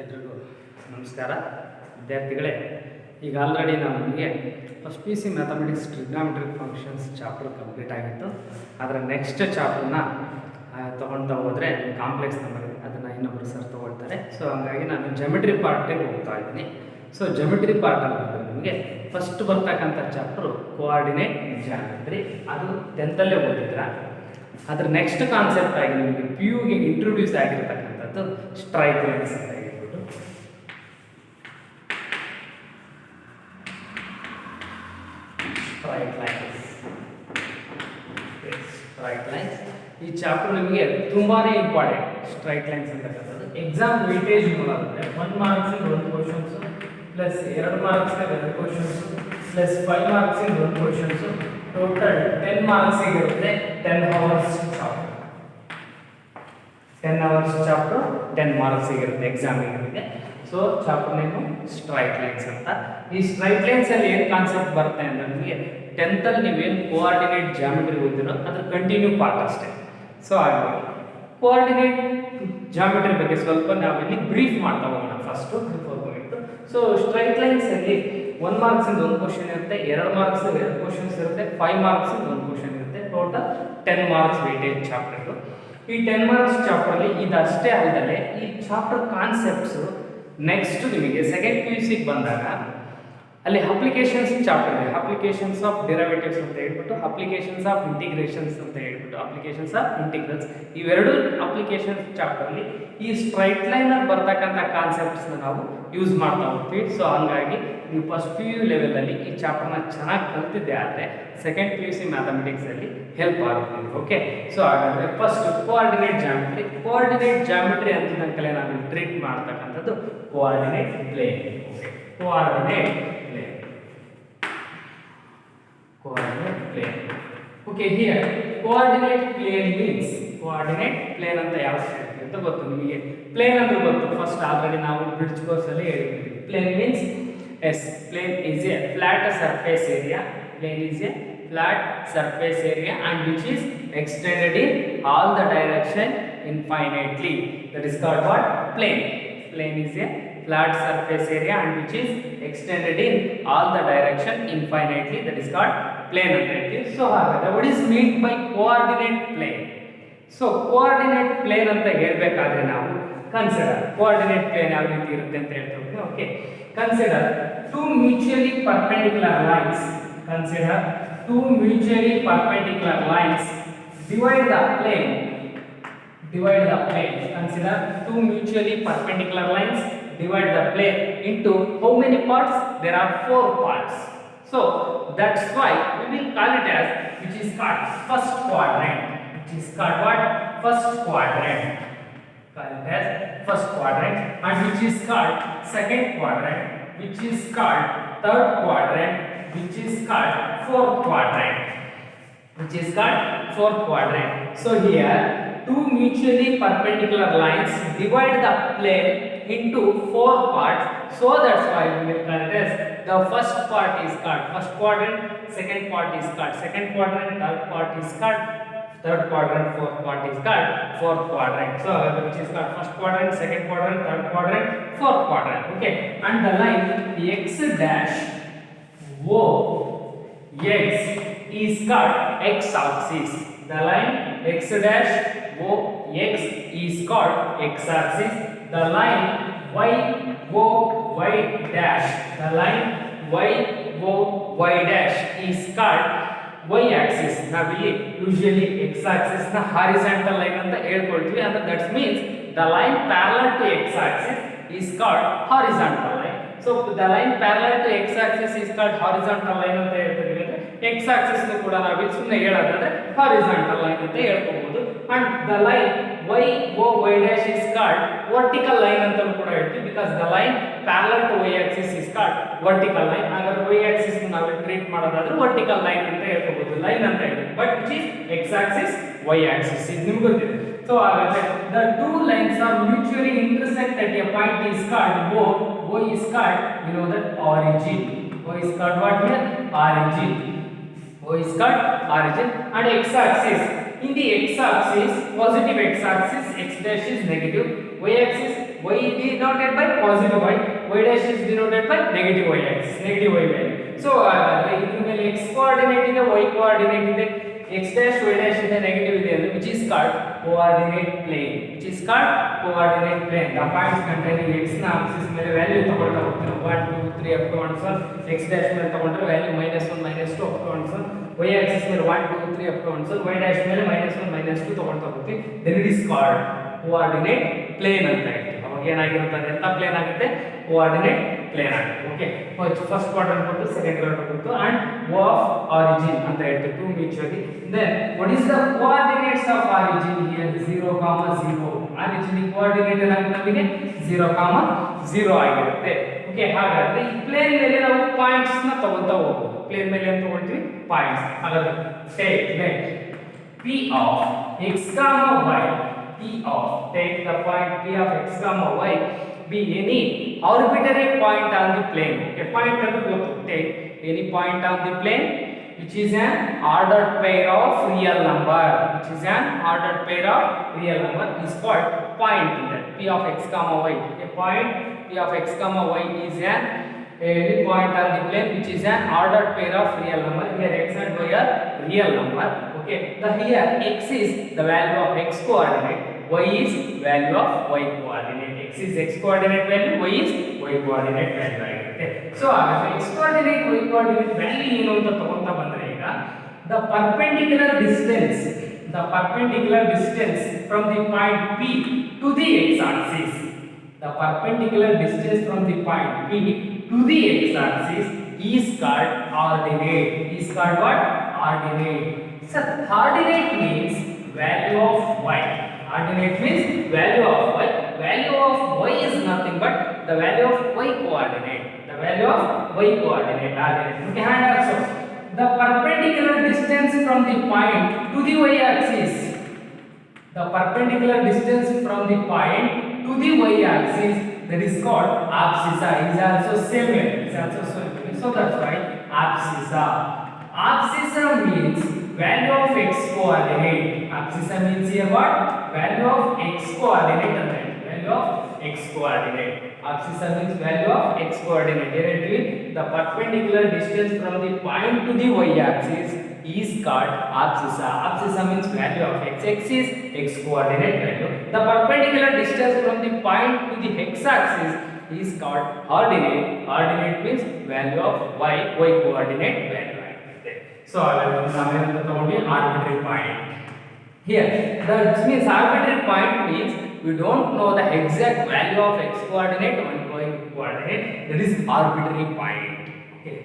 ಎಲ್ರಿಗೂ ನಮಸ್ಕಾರ ವಿದ್ಯಾರ್ಥಿಗಳೇ. ಈಗ ಆಲ್ರೆಡಿ ನಾವು ನಿಮಗೆ first P C mathematics trigonometric functions chapter complete ಆಗಿತ್ತು. ಅದರ ನೆಕ್ಸ್ಟ್ ಚಾಪ್ಟರ್ನ ತೊಗೊಳ್ತಾ ಹೋದರೆ ಕಾಂಪ್ಲೆಕ್ಸ್ ನಂಬರ್ ಅದನ್ನು ಇನ್ನೊಬ್ಬರು ಸರ್ ತೊಗೊಳ್ತಾರೆ. ಸೊ ಹಾಗಾಗಿ ನಾನು ಜಮೆಟ್ರಿ ಪಾರ್ಟಿಗೆ ಹೋಗ್ತಾ ಇದ್ದೀನಿ. ಸೊ ಜಮೆಟ್ರಿ ಪಾರ್ಟ್ ಅಂತಂದರೆ ನಿಮಗೆ ಫಸ್ಟ್ ಬರ್ತಕ್ಕಂಥ ಚಾಪ್ಟರು ಕೋಆರ್ಡಿನೇಟ್ ಜಾಮೆಟ್ರಿ, ಅದು 10ಲ್ಲೇ ಓದಿದ್ರ. ಅದ್ರ ನೆಕ್ಸ್ಟ್ ಕಾನ್ಸೆಪ್ಟ್ ಆಗಿ ನಿಮಗೆ ಪಿ ಯುಗೆ ಇಂಟ್ರೊಡ್ಯೂಸ್ ಆಗಿರ್ತಕ್ಕಂಥದ್ದು ಸ್ಟ್ರೈಕ್ ಲೈನ್ಸ್ ಅಂತ ಹೇಳ್ಬಿಟ್ಟು. ಸ್ಟ್ರೈಕ್ ಲೈನ್ಸ್ ಈ ಚಾಪ್ಟರ್ ನಿಮಗೆ ತುಂಬಾ ಇಂಪಾರ್ಟೆಂಟ್. ಸ್ಟ್ರೈಕ್ ಲೈನ್ಸ್ ಅಂತಕ್ಕಂಥದ್ದು ಎಕ್ಸಾಮ್ ವೇಟೇಜ್ ನೋಡೋದ್ರೆ 1 ಮಾರ್ಕ್ಸ್ ಇಂದ 1 ಕ್ವಶನ್ಸ್ ಪ್ಲಸ್ 2 ಮಾರ್ಕ್ಸ್ ಇಂದ 2 ಕ್ವಶನ್ಸ್ ಪ್ಲಸ್ 5 ಮಾರ್ಕ್ಸ್ ಇಂದ 1 ಕ್ವಶನ್ಸ್, ಟೋಟಲ್ 10 ಮಾರ್ಕ್ಸ್ ಇರುತ್ತೆ. 10 hours chapter 10 hours chapter 10 marks ಇರುತ್ತೆ ಎಕ್ಸಾಮಿಗೆ ನಿಮಗೆ. So chapter name strike lines ಅಂತ. ಈ ಸ್ಟ್ರೈಕ್ ಲೈನ್ಸ್ ಅಲ್ಲಿ ಏನು ಕಾನ್ಸೆಪ್ಟ್ ಬರುತ್ತೆ ಅಂದ್ರೆ ನಿಮಗೆ 10th ಅಲ್ಲಿ ನೀವೇನು ಕೋಆರ್ಡಿನೇಟ್ ಜಾಮೆಟ್ರಿ ಓದಿರೋ ಅದ್ರ ಕಂಟಿನ್ಯೂ ಪಾರ್ಟ್ ಅಷ್ಟೇ. ಸೊ ಹಾಗಾಗಿ ಕೋಆರ್ಡಿನೇಟ್ ಜಾಮೆಟ್ರಿ ಬಗ್ಗೆ ಸ್ವಲ್ಪ ನಾವಿಲ್ಲಿ ಬ್ರೀಫ್ ಮಾಡ್ತಾ ಹೋಗೋಣ. ಫಸ್ಟು ಸೊ ಸ್ಟ್ರೈಟ್ ಲೈನ್ಸ್ ಅಲ್ಲಿ 1 ಮಾರ್ಕ್ಸ್ ಇಂದ 1 ಕ್ವಶನ್ ಇರುತ್ತೆ, 2 ಮಾರ್ಕ್ಸ್ 2 ಕ್ವಶನ್ಸ್ ಇರುತ್ತೆ, 5 ಮಾರ್ಕ್ಸ್ ಇಂದ 1 ಕ್ವಶನ್ ಇರುತ್ತೆ. Total 10 marks weightage chapter. ಈ 10 ಮಾರ್ಕ್ಸ್ ಚಾಪ್ಟರ್ ಅಲ್ಲಿ ಇದಷ್ಟೇ ಅಲ್ಲದೆ ಈ ಚಾಪ್ಟರ್ ಕಾನ್ಸೆಪ್ಟ್ಸ್ ನೆಕ್ಸ್ಟ್ ನಿಮಗೆ ಸೆಕೆಂಡ್ ಪಿ ಯು ಸಿಗೆ ಬಂದಾಗ ಅಲ್ಲಿ ಅಪ್ಲಿಕೇಶನ್ಸ್ ಚಾಪ್ಟರ್ ಇದೆ. ಅಪ್ಲಿಕೇಶನ್ಸ್ ಆಫ್ ಡೆರಿವೇಟಿವ್ಸ್ ಅಂತ ಹೇಳ್ಬಿಟ್ಟು, ಅಪ್ಲಿಕೇಶನ್ಸ್ ಆಫ್ ಇಂಟಿಗ್ರೇಷನ್ಸ್ ಅಂತ ಹೇಳ್ಬಿಟ್ಟು, ಅಪ್ಲಿಕೇಶನ್ಸ್ ಆಫ್ ಇಂಟಿಗ್ರಲ್ಸ್, ಇವೆರಡು ಅಪ್ಲಿಕೇಶನ್ಸ್ ಚಾಪ್ಟರ್ಲಿ ಈ ಸ್ಟ್ರೈಟ್ ಲೈನ್ ಅಲ್ಲಿ ಬರ್ತಕ್ಕಂಥ ಕಾನ್ಸೆಪ್ಟ್ಸ್ನ ನಾವು ಯೂಸ್ ಮಾಡ್ತಾ ಹೋಗ್ತೀವಿ. ಸೊ ಹಂಗಾಗಿ ನೀವು ಫಸ್ಟ್ ಪಿ ಯು ಲೆವೆಲಲ್ಲಿ ಈ ಚಾಪ್ಟರ್ನ ಚೆನ್ನಾಗಿ ಕಲ್ತಿದ್ದೆ ಆದರೆ ಸೆಕೆಂಡ್ ಪಿ ಯು ಸಿ ಮ್ಯಾಥಮೆಟಿಕ್ಸಲ್ಲಿ ಹೆಲ್ಪ್ ಆಗುತ್ತೆ. ಓಕೆ, ಸೊ ಹಾಗಾದರೆ first coordinate geometry. Coordinate geometry ಅಂತ ಕಲೆ ನಾವು ಟ್ರೀಟ್ ಮಾಡ್ತಕ್ಕಂಥದ್ದು coordinate plane. Coordinate plane. Okay, here coordinate plane means coordinate plane ಅಂತ ಯಾವ ಹೇಳ್ತೀವಿ ಅಂತ ಗೊತ್ತು ನಿಮಗೆ. ಪ್ಲೇನ್ ಅಂದ್ರೆ ಗೊತ್ತು, ಫಸ್ಟ್ ಆಲ್ರೆಡಿ ನಾವು ಬ್ರಿಡ್ಜ್ ಕೋರ್ಸ್ ಅಲ್ಲಿ ಹೇಳಿದ್ವಿ. Plane means plane is a flat surface area. Plane is a flat surface area and which is extended in all the direction infinitely. That is called what? Plane. Plane is a flat surface area and which is extended in all the direction infinitely. That is called plane ಅಂತ ಹೇಳ್ತೀವಿ. So ಹಾಗಾದ್ರೆ what is meant by coordinate plane? So coordinate plane ಅಂತ ಹೇಳಬೇಕಾದ್ರೆ ನಾವು consider coordinate plane ಯಾವ ರೀತಿ ಇರುತ್ತೆ ಅಂತ ಹೇಳ್ತೀವಿ. Okay, consider two mutually perpendicular lines. Consider two mutually perpendicular lines. Divide the plane. Consider two mutually perpendicular lines. Divide the plane into how many parts? There are 4 parts. So that's why we will call it as, which is called first quadrant. Which is called what? First quadrant. Call it as first quadrant. And which is called second quadrant. Which is called third quadrant. Which is called fourth quadrant. So here two mutually perpendicular lines divide the plane into 4 parts. So that's why we will call it as the first part is called first quadrant, second part is called second quadrant, third part is called third quadrant, fourth part is called fourth quadrant. So which is called first quadrant, second quadrant, third quadrant, fourth quadrant. Okay, and the line x dash o x is called x axis. The line x dash o x is called x axis. The line y o y dash, the line y o y dash is called y axis. ನಾವಿಲ್ಲಿ usually x axis ನ horizontal line ಅಂತ ಹೇಳ್ಕೊಳ್ತೀವಿ. ಅಂದ್ರೆ that means the line parallel to x axis is called horizontal line. So the line parallel to x axis is called horizontal line ಅಂತ ಹೇಳ್ತೀವಿ. x axis ನ ಕೂಡ ನಾವು ಸುಮ್ಮನೆ ಹೇಳೋದಾದ್ರೆ horizontal line ಅಂತ ಹೇಳ್ಕೊಬಹುದು. And the line y o y dash is called vertical line ಅಂತ ಕೂಡ ಹೇಳ್ತೀವಿ, because the line parallel to y axis is called vertical line. ಹಾಗಾದ್ರೆ y axis ನಾವು ಟ್ರೀಟ್ ಮಾಡೋದಾದ್ರೆ vertical line ಅಂತ ಹೇಳ್ಕೊಬಹುದು, ಲೈನ್ ಅಂತ ಹೇಳ್ತೀವಿ. But which is x axis y axis ಇದು ನಿಮಗೆ ಗೊತ್ತಿದೆ. ಸೊ ಹಾಗಾದ್ರೆ the two lines are mutually intersect at a point is called o. O is called, you know, that origin. O is called what here? Origin. O is called origin. And x axis, in the x axis, positive x axis, x dash is negative, y axis y denoted by positive y dash is denoted by negative y axis, negative y value. So ಇದ್ರ ಮೇಲೆ x coordinate ಇದೆ, y coordinate ಇದೆ, x dash y dash ಇದೆ, negative ಇದೆ ಅಂದ್ರೆ which is called coordinate plane, which is called coordinate plane. The points containing x ನ axis ಮೇಲೆ value ತಗೊಳ್ತಾ ಹೋಗ್ತೀವಿ 1 2 3 up to 1 so x dash ಮೇಲೆ ತಗೊಂಡ್ರೆ value -1 -2 up to 1 so y axis ಮೇಲೆ 1 2 3 up to 1 so y dash ಮೇಲೆ -1 -2 ತಗೊಳ್ತಾ ಹೋಗ್ತೀವಿ. Then it is called coordinate plane ಅಂತ ಹೇಳ್ತೀವಿ. ಅವಾಗ ಏನಾಗಿರುತ್ತೆ ಅಂತ ಪ್ಲೇನ್ ಆಗುತ್ತೆ, coordinate plane ಆಗುತ್ತೆ. ಓಕೆ, ಫಸ್ಟ್ ಕ್ವಾಡ್ರಂಟ್ ಬಂತು, ಸೆಕೆಂಡ್ ಕ್ವಾಡ್ರಂಟ್ ಬಂತು and O of origin ಅಂತ ಹೇಳ್ತೀವಿ two mutually. Then what is the coordinates of origin here? 0, 0. origin coordinate ಏನಾಗುತ್ತೆ ನಮಗೆ 0, 0 ಆಗಿರುತ್ತೆ. ಓಕೆ, ಹಾಗಾದ್ರೆ ಈ ಪ್ಲೇನ್ ಮೇಲೆ ನಾವು ಪಾಯಿಂಟ್ಸ್ ನ ತಗೊಂತಾ ಹೋಗಬಹುದು. ಪ್ಲೇನ್ ಮೇಲೆ ಏನು ತಗೊಳ್ತೀವಿ? ಪಾಯಿಂಟ್ಸ್. ಹಾಗಾದ್ರೆ P of x, y. Take the point P of x, y be any arbitrary point on the plane. Okay, point and take any point on the plane which is an ordered pair of real number, which is an ordered pair of real number is called point. That P of x, y. A point P of x, y is an any point on the plane which is an ordered pair of real number. Here x and y are real number. Okay, here x is the value of x coordinate, y is value of y coordinate. X is x coordinate value, y is y coordinate value ಆಗಿರುತ್ತೆ. So ಹಾಗಾದ್ರೆ x coordinate y coordinate value ಏನು ಅಂತ ತಗೊಂತಾ ಬಂದ್ರೆ ಈಗ the perpendicular distance from the point P to the x axis, the perpendicular distance from the point P to the x axis is called ordinate. Is called what? Ordinate. So ordinate means value of y. Ordinate means value of y. Value of y is nothing but the value of y coordinate. The value of y coordinate. Ordinate. Okay, and also the perpendicular distance from the point to the y axis. The perpendicular distance from the point to the y axis, that is called abscissa. Is also similar. Is also similar. So that's why abscissa. Abscissa means value of x coordinate. Abscissa means here what? Value of x coordinate. Value of x coordinate. Abscissa means value of x coordinate. Here the perpendicular distance from the point to the y axis is called abscissa. Abscissa means value of x. X is x coordinate value. The perpendicular distance from the point to the x axis is called ordinate. Ordinate means value of y coordinate value. So ನಾವೇನಂತ ತಗೊಂಡ್ವಿ arbitrary point. Here that means arbitrary point means we don't know the exact value of x coordinate and y coordinate, that is arbitrary point. Okay.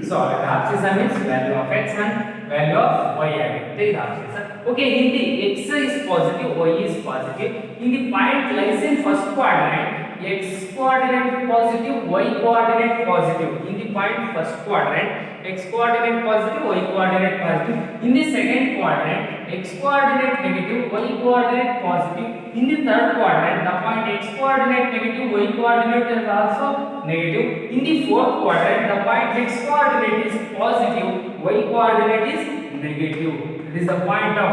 So abscissa means value of x and value of y ಆಗಿರುತ್ತೆ ಇದು abscissa. Okay, in the x is positive, y is positive. In the point lies in first quadrant, x coordinate positive, y coordinate positive. In the point first quadrant, x coordinate positive, y coordinate positive. In the second quadrant, x coordinate negative, y coordinate positive. In the third quadrant, the point x coordinate negative, y coordinate is also negative. In the fourth quadrant, the point x coordinate is positive, y coordinate is negative. This is the point of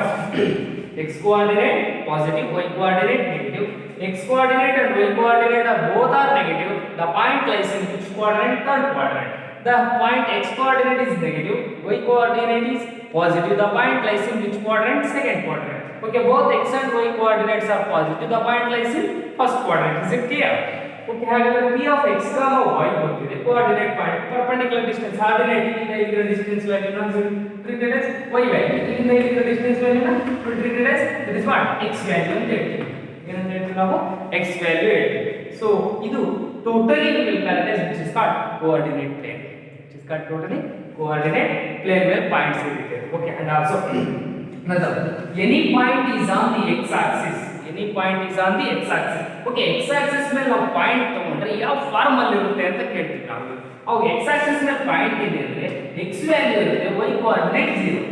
x coordinate positive, y coordinate negative. X coordinate and y coordinate are both are negative. The point lies in which quadrant? Third quadrant. The point x coordinate is negative, y coordinate is positive. The point lies in which quadrant? Second quadrant. Okay, both x and y coordinates are positive. The point lies in first quadrant. Is it clear? Okay, ಹಾಗಾದ್ರೆ P of x, y ಗೊತ್ತಿದೆ. Coordinate point, perpendicular distance, ordinate ಇಲ್ಲಿಂದ distance value ನ treated as y value. ಇಲ್ಲಿಂದ distance value ನ treated as that is what? X value ಅಂತ ಹೇಳ್ತೀವಿ. ಏನಂತ ಹೇಳ್ತೀವಿ ನಾವು? X value ಹೇಳ್ತೀವಿ. So ಇದು totally we will calculate which is called coordinate plane. Which is called totally coordinate plane where points ಇರುತ್ತೆ. Okay, and also another any point is on the x axis. Any point is on the x axis. Okay, x axis ಮೇಲೆ ನಾವು point ತಗೊಂಡ್ರೆ ಯಾವ form ಅಲ್ಲಿ ಇರುತ್ತೆ ಅಂತ ಕೇಳ್ತೀವಿ ನಾವು. ಅವು x axis ಮೇಲೆ ಪಾಯಿಂಟ್ ಇದೆ ಅಂದ್ರೆ x ವ್ಯಾಲ್ಯೂ ಇರುತ್ತೆ, y coordinate 0.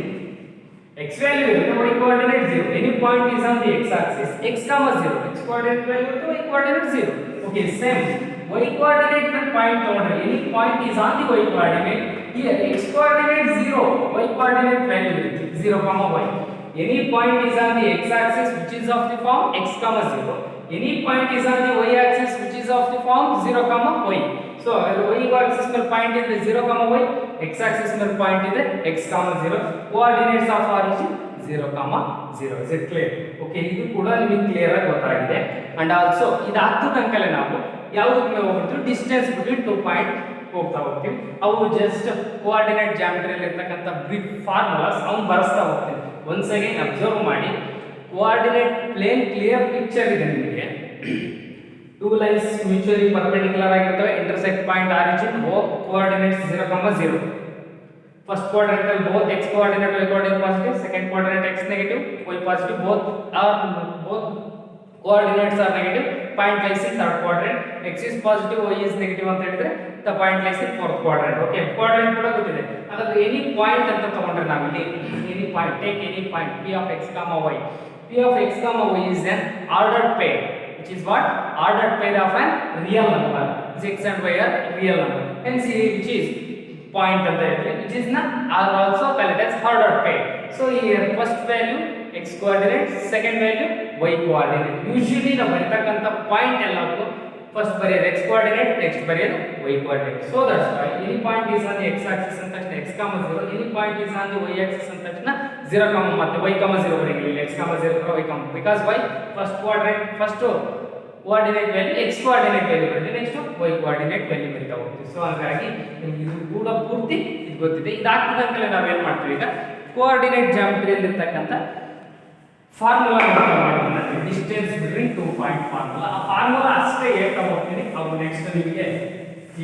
x value ಇರುತ್ತೆ, y coordinate 0. Any point is on the x axis, x, 0. x coordinate value ಇರುತ್ತೆ, y coordinate 0. Okay, same. y coordinate ಮೇಲೆ ಪಾಯಿಂಟ್ ತಗೊಂಡ್ರೆ any point is on the y coordinate. Here x coordinate 0, y coordinate value ಇರುತ್ತೆ 0, y. Any point is on the x axis which is of the form x, 0. any point is on the y axis which is of the form 0 comma y. So y axis ಮೇಲೆ point ಇದ್ರೆ 0 comma y, x axis ಮೇಲೆ point ಇದ್ರೆ x comma 0, coordinates of origin 0 comma 0. Is it clear? Okay, ಇದು ಕೂಡ ನಿಮಗೆ clear ಆಗಿ ಗೊತ್ತಾಗಿದೆ. And also ಇದಾದ ತನಕಲೇ ನಾವು ಯಾವುದಕ್ಕೆ ಹೋಗ್ಬಿಟ್ಟು ಡಿಸ್ಟೆನ್ಸ್ ಬಿಟ್ವೀನ್ 2 ಪಾಯಿಂಟ್ ಹೋಗ್ತಾ ಹೋಗ್ತೀವಿ. ಅವು ಜಸ್ಟ್ ಕೋಆರ್ಡಿನೇಟ್ ಜಾಮೆಟ್ರಿಯಲ್ಲಿ ಇರ್ತಕ್ಕಂಥ ಬ್ರೀಫ್ ಫಾರ್ಮುಲಾಸ್ ಅವ್ನು ಬರೆಸ್ತಾ ಹೋಗ್ತೀವಿ. ಒನ್ಸ್ ಅಗೇನ್ ಅಬ್ಸರ್ವ್ ಮಾಡಿ, ಕೋಆರ್ಡಿನೇಟ್ ಪ್ಲೇನ್ ಕ್ಲಿಯರ್ ಪಿಕ್ಚರ್ ಇದೆ ನಿಮಗೆ. ಟೂ ಲೈನ್ಸ್ ಮ್ಯೂಚುವಲಿ ಪರ್ಪೆಂಡಿಕ್ಯುಲರ್ ಆಗಿರ್ತವೆ, intersect point origin coordinates 0, 0. First quadrant both x coordinate y coordinate positive, second quadrant x negative y positive, both coordinates are negative. Point lies in third quadrant, x is positive y is negative ಅಂತ ಹೇಳಿದ್ರೆ the point lies in fourth quadrant. Okay, quadrant ಕೂಡ ಗೊತ್ತಿದೆ. ಹಾಗಾದ್ರೆ any point ಅಂತ ತಗೊಂಡ್ರೆ ನಾವು ಇಲ್ಲಿ any point, take any point p of x comma y. p of x comma y is an ordered pair, which is what? Ordered pair of an real number. X and y are real number. Hence which is point ಅಂತ ಹೇಳ್ತೀವಿ, which is are also called as ordered pair. So here first value x coordinate, second value y coordinate. Usually ನಾವು ಬರಿತಕ್ಕಂತ point ಎಲ್ಲಕ್ಕೂ first ಬರೆಯೋದು x coordinate, next ಬರೆಯೋದು y coordinate. So that's why any point is on the x axis ಅಂತ ತಕ್ಷಣ x, 0, any point is on the y axis ಅಂತ ತಕ್ಷಣ 0, ಮತ್ತೆ y, 0 ಬರೆಯಲಿಲ್ಲ, x, 0, y, because why? First quadrant, first coordinate value x coordinate value ಬರುತ್ತೆ, next y coordinate value ಬರಿತಾ ಹೋಗ್ತೀವಿ. So ಹಾಗಾಗಿ ನಿಮಗೆ ಇದು ಕೂಡ ಪೂರ್ತಿ ಇದು ಗೊತ್ತಿದೆ. ಇದಾಗ್ತದಂತಲೇ ನಾವು ಏನು ಮಾಡ್ತೀವಿ, ಈಗ ಕೋಆರ್ಡಿನೇಟ್ ಜಾಮೆಟ್ರಿಯಲ್ಲಿ ಇರ್ತಕ್ಕಂಥ ಫಾರ್ಮುಲಾ ಮಾಡ್ತೀವಿ, ಡಿಸ್ಟೆನ್ಸ್ ಬಿಟ್ವೀನ್ 2 ಪಾಯಿಂಟ್ ಫಾರ್ಮುಲಾ. ಆ ಫಾರ್ಮುಲಾ ಅಷ್ಟೇ ಹೇಳ್ತಾ ಹೋಗ್ತೀನಿ, ಅವು ನೆಕ್ಸ್ಟ್ ನಿಮಗೆ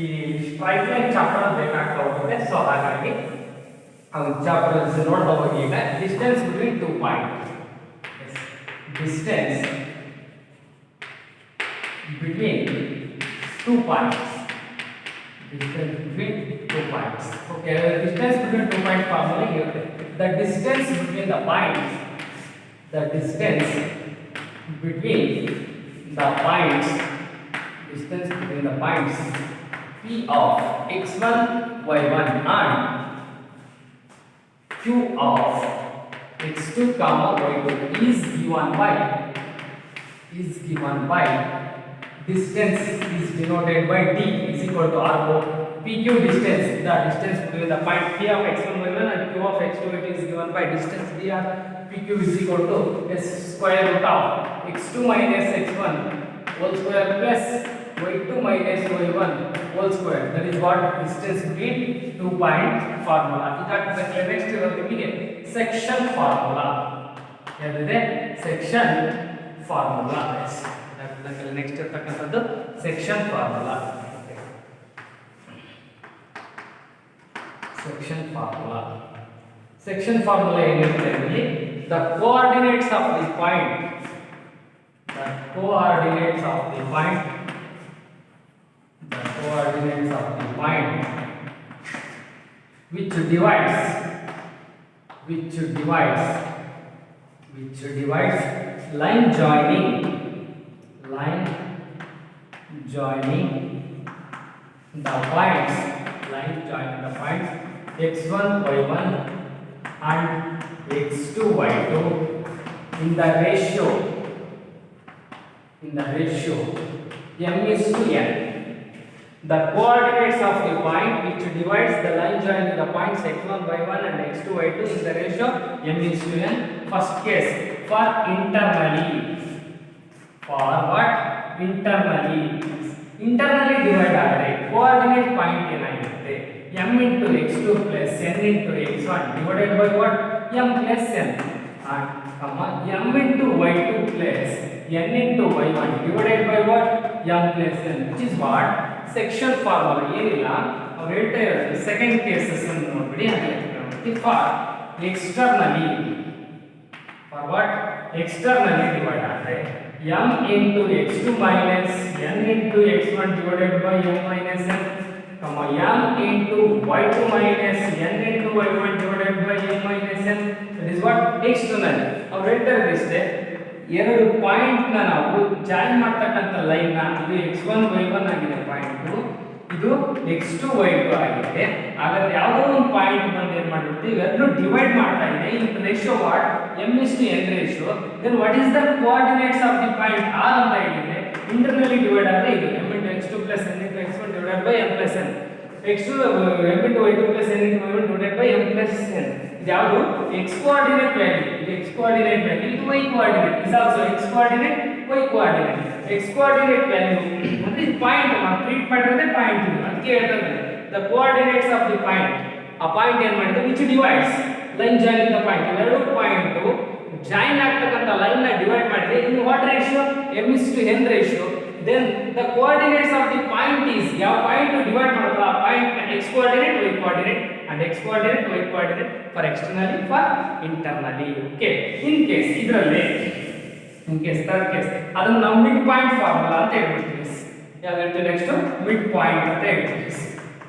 ಈ ಸ್ಟ್ರೈಟ್ ಲೈನ್ ಚಾಪ್ಟರ್ ಬೇಕಾಗ್ತಾ ಹೋಗುತ್ತೆ. ಸೊ ಹಾಗಾಗಿ ಅವು ಚಾಪ್ಟರ್ಸ್ ನೋಡ್ತಾ ಹೋಗಿ. ಈಗ distance between 2 point, distance between 2 points, distance between 2 points. Okay, distance between 2 point formula here. The distance between the points, the distance between the points, distance between the points p of x1 y1 and q of x2 comma y2 is given by distance is denoted by d is equal to r. PQ distance, the distance between the point p of x1 y1 and q of x2 it is given by distance dr. PQ is equal to s square root of x2 minus x1 whole square plus y2 minus y1 whole square. That is what distance between 2 point formula. ಇದಕ್ಕೆ next ಇರೋದು ನಿಮಗೆ section formula. ಯಾವ್ದಿದೆ? Section formula. Next ಇರ್ತಕ್ಕಂಥದ್ದು section formula. Section formula, section formula ಏನಿರುತ್ತೆ ಇಲ್ಲಿ, the coordinates of the point, the coordinates of the point, the coordinates of the point which divides line joining the points, x1 y1 and x2 y2 in the ratio m is to n. The coordinates of the point which divides the line joining the points x1 y1 and x2 y2 in the ratio m is to n. First case, for internally, for what? Internally divide ಆದರೆ coordinate point ಏನಾಗಿರುತ್ತೆ, m into x2 plus n into x1 divided by what? m plus n, and m into y2 plus n into y1 divided by what? m plus n, which is what? Section formula. ಏನಿಲ್ಲ ಅವ್ರು ಹೇಳ್ತಾ ಇರೋದು second cases ಅನ್ನು ನೋಡ್ಬಿಡಿ. ಹಾಗೆ for externally, for what? Externally divide ಆದರೆ m into x2 minus n into x1 divided by m minus n, m into y2 minus n into y1 divided by m minus n. That is what? Externally. ಅವ್ರು ಹೇಳ್ತಾ ಇರೋದು ಇಷ್ಟೇ, ಎರಡು point ನ ನಾವು join ಮಾಡ್ತಕ್ಕಂಥ line ನ, ಇದು x1 y1 ಆಗಿದೆ ಪಾಯಿಂಟ್, ಇದು x2 y2 ಆಗಿದೆ. ಹಾಗಾದ್ರೆ ಯಾವುದೋ ಒಂದು ಪಾಯಿಂಟ್ ಬಂದು ಏನು ಮಾಡ್ಬಿಡ್ತೀವಿ, ಇವೆರಡು ಡಿವೈಡ್ ಮಾಡ್ತಾ ಇದೆ in ratio what m:n ratio. then what is the coordinates of the point r ಅಂತ ಹೇಳಿದ್ರೆ ಇಂಟರ್ನಲಿ ಡಿವೈಡ್ ಆದ್ರೆ ಇದು m into x2 plus n into x1 divided by m plus n, x2 m into y2 plus n into y1 divided by m plus n. ಇದು ಯಾವುದು x coordinate value, ಇದು x coordinate value, ಇದು y coordinate, is also x coordinate y coordinate. x coordinate value ಅಂದ್ರೆ ಇದು point ನಾವು treat ಮಾಡಿರೋದೇ point ಇದು, ಅದಕ್ಕೆ ಹೇಳ್ತಾರೆ the coordinates of the point. ಆ ಪಾಯಿಂಟ್ ಏನು ಮಾಡಿದ್ರೆ which divides line joining the point, ಇವೆರಡು ಪಾಯಿಂಟ್ ಜಾಯಿನ್ ಆಗ್ತಕ್ಕಂಥ ಲೈನ್ ನ ಡಿವೈಡ್ ಮಾಡಿದ್ರೆ in what ratio m:n ratio. then the coordinates of the point is, ಯಾವ ಪಾಯಿಂಟ್ ಡಿವೈಡ್ ಮಾಡುತ್ತೋ ಆ ಪಾಯಿಂಟ್ ನ x coordinate y coordinate and x coordinate y coordinate for externally for internally. okay, in case ಇದರಲ್ಲಿ in case third case ಅದನ್ನ ನಾವು mid point formula ಅಂತ ಹೇಳ್ಬಿಡ್ತೀವಿ. ಯಾವ್ದು ಹೇಳ್ತೀವಿ next mid point ಅಂತ ಹೇಳ್ತೀವಿ.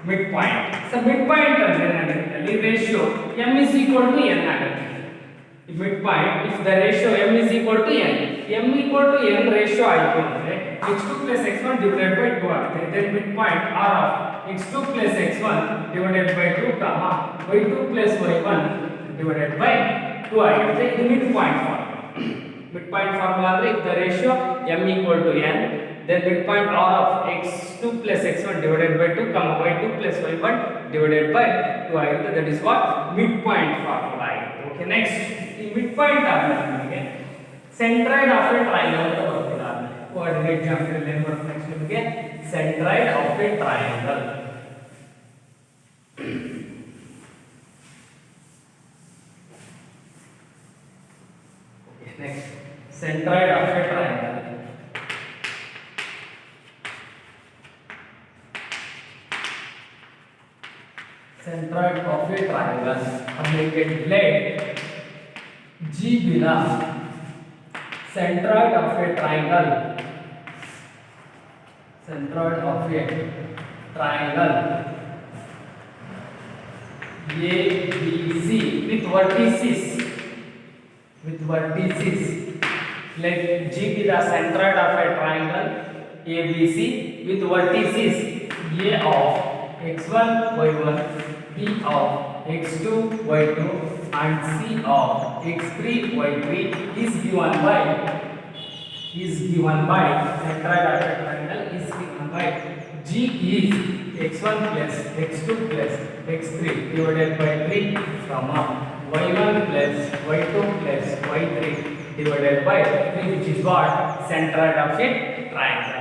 Mid point, so mid point ಅಂದ್ರೆ ಏನಾಗುತ್ತೆ ಅಲ್ಲಿ ratio m is equal to n ಆಗುತ್ತೆ. ಈ mid point if the ratio m is equal to n, m equal to n ratio ಆಯ್ತು ಅಂದ್ರೆ x2 plus x1 divided by 2 ಆಗುತ್ತೆ. then mid point r of x2 plus x1 divided by 2 comma y2 plus y1 divided by 2 ಆಗುತ್ತೆ. ಇದು mid point formula. Mid point formula ಅಂದ್ರೆ if the ratio m equal to n, then mid point r of x2 plus x1 divided by 2 comma y2 plus y1 divided by 2 ಆಗುತ್ತೆ. that is what mid point formula ಆಗುತ್ತೆ. okay, next ಈ mid point ಆದ್ಮೇಲೆ ನಮಗೆ centroid of A triangle ಅಂತ ಬರ್ತದೆ. ಆದ್ಮೇಲೆ coordinate geometry ಏನು ಬರುತ್ತೆ ನೆಕ್ಸ್ಟ್ ನಿಮಗೆ centroid of A triangle. okay, next centroid of a triangle. Centroid of a triangle. Communicate blade G below. Centroid of a triangle. Centroid of a triangle ABC with vertices. With vertices. Let G be the centroid of a triangle ABC with vertices A of x1 y1, B of x2 y2 and C of x3 y3 is given by centroid of a triangle is given by G is x1 plus x2 plus x3 divided by 3 comma y1 plus y2 plus y3 divided by 3, which is what centroid of a triangle.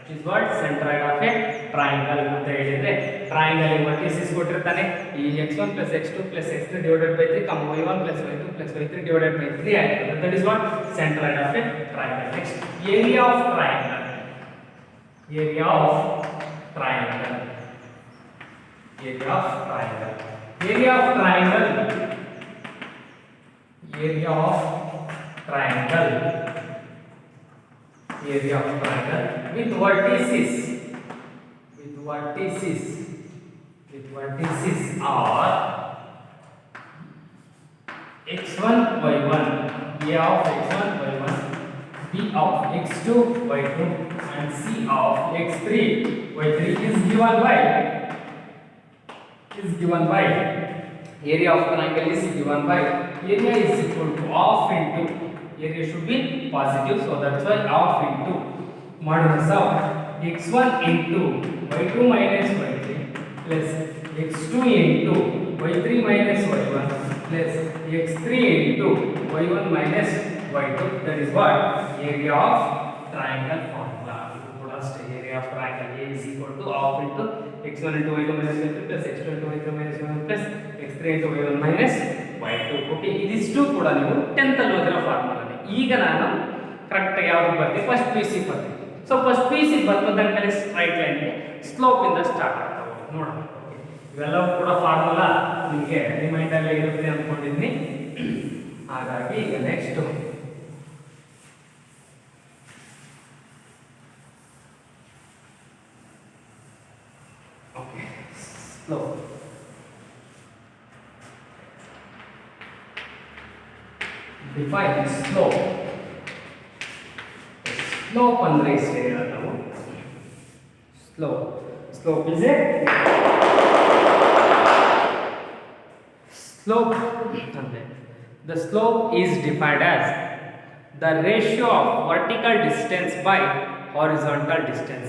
Which is what centroid of a triangle ಅಂತ ಹೇಳಿದ್ರೆ triangle ಗೆ vertices ಕೊಟ್ಟಿರ್ತಾನೆ. ಈ x1 plus x2 plus x3 divided by 3 comma y1 plus y2 plus y3 divided by 3 ಆಗುತ್ತೆ. that is what centroid of a triangle. next area of triangle. area of triangle. area of triangle. area of triangle. area of triangle. Area of triangle with vertices. With vertices. With vertices are x1 y1, a of x1 y1, b of x2 y2 and c of x3 y3 is given by area of triangle is given by area is equal to half into area should be positive, so that's why half into modulus of x1 into y2 minus y3 plus x2 into y3 minus y1 plus x3 into y1 minus y2. that is what area of triangle formula. area of triangle A is equal to half into x1 into y2 minus y3 plus x2 into y3 minus y1 plus x3 into y1 minus y2. Okay, ಇದಿಷ್ಟು ಕೂಡ ನೀವು 10th ಅಲ್ಲಿ ಓದಿರೋ formula. ಈಗ ನಾನು correct ಆಗಿ ಯಾವ್ದು ಬರ್ತೀನಿ, first PC ಬರ್ತೀನಿ. So first PC ಬರ್ಬೋದಂಕಲೆ straight line ಗೆ ಸ್ಲೋಪ್ ಇಂದ ಸ್ಟಾರ್ಟ್ ಆಗ್ತಾವೆ ನೋಡೋಣ. ಇವೆಲ್ಲವೂ ಕೂಡ ಫಾರ್ಮುಲಾ ನಿಮಗೆ ರಿಮೈಂಡ್ ಅಲ್ಲಿ ಇರುತ್ತೆ ಅನ್ಕೊಂಡಿದ್ದೀನಿ. ಹಾಗಾಗಿ ಈಗ next slope. Define slope. Slope ಅಂದ್ರೆ ಇಷ್ಟೇ ನಾವು slope. Slope is a slope. The slope is defined as the ratio of vertical distance by horizontal distance.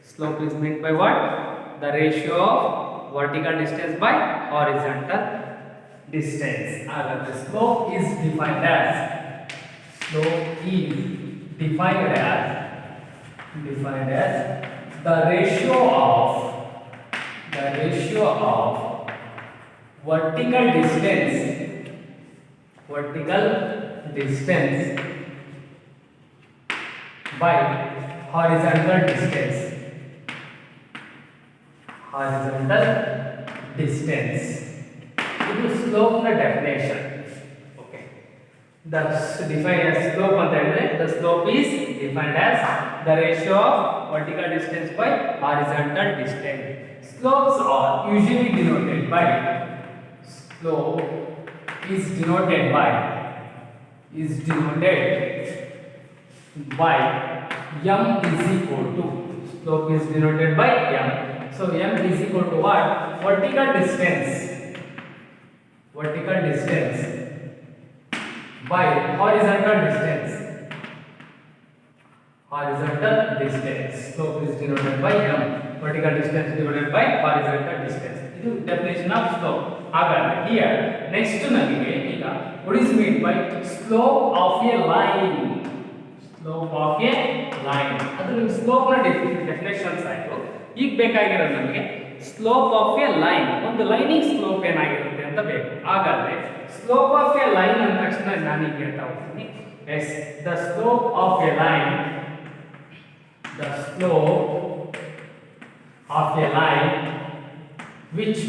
Slope is meant by what? The ratio of vertical distance by horizontal distance. The slope is defined as the ratio of vertical distance by horizontal distance. It is slope the definition. Okay. Thus defined as slope and the slope is defined as the ratio of vertical distance by horizontal distance. Slopes are usually denoted by m is equal to slope is denoted by m. So m is equal to what? Vertical distance by horizontal distance. Slope is denoted by m. Vertical distance divided by horizontal distance. This is definition of slope. Here next namige iga what is meant by slope of a line. ಅದು slope ನ definitions ಆಯ್ತು. ಈಗ ಬೇಕಾಗಿರೋದು ನಮಗೆ slope of a line. ಒಂದು ಲೈನಿಗೆ slope ಏನಾಗಿರುತ್ತೆ ಅಂತ ಬೇಕು. ಹಾಗಾದ್ರೆ ಸ್ಲೋಪ್ ಆಫ್ ಎ ಲೈನ್ ಅಂದ ತಕ್ಷಣ ನಾನು ಈಗ ಹೇಳ್ತಾ ಹೋಗ್ತೀನಿ. Yes, the slope of a line which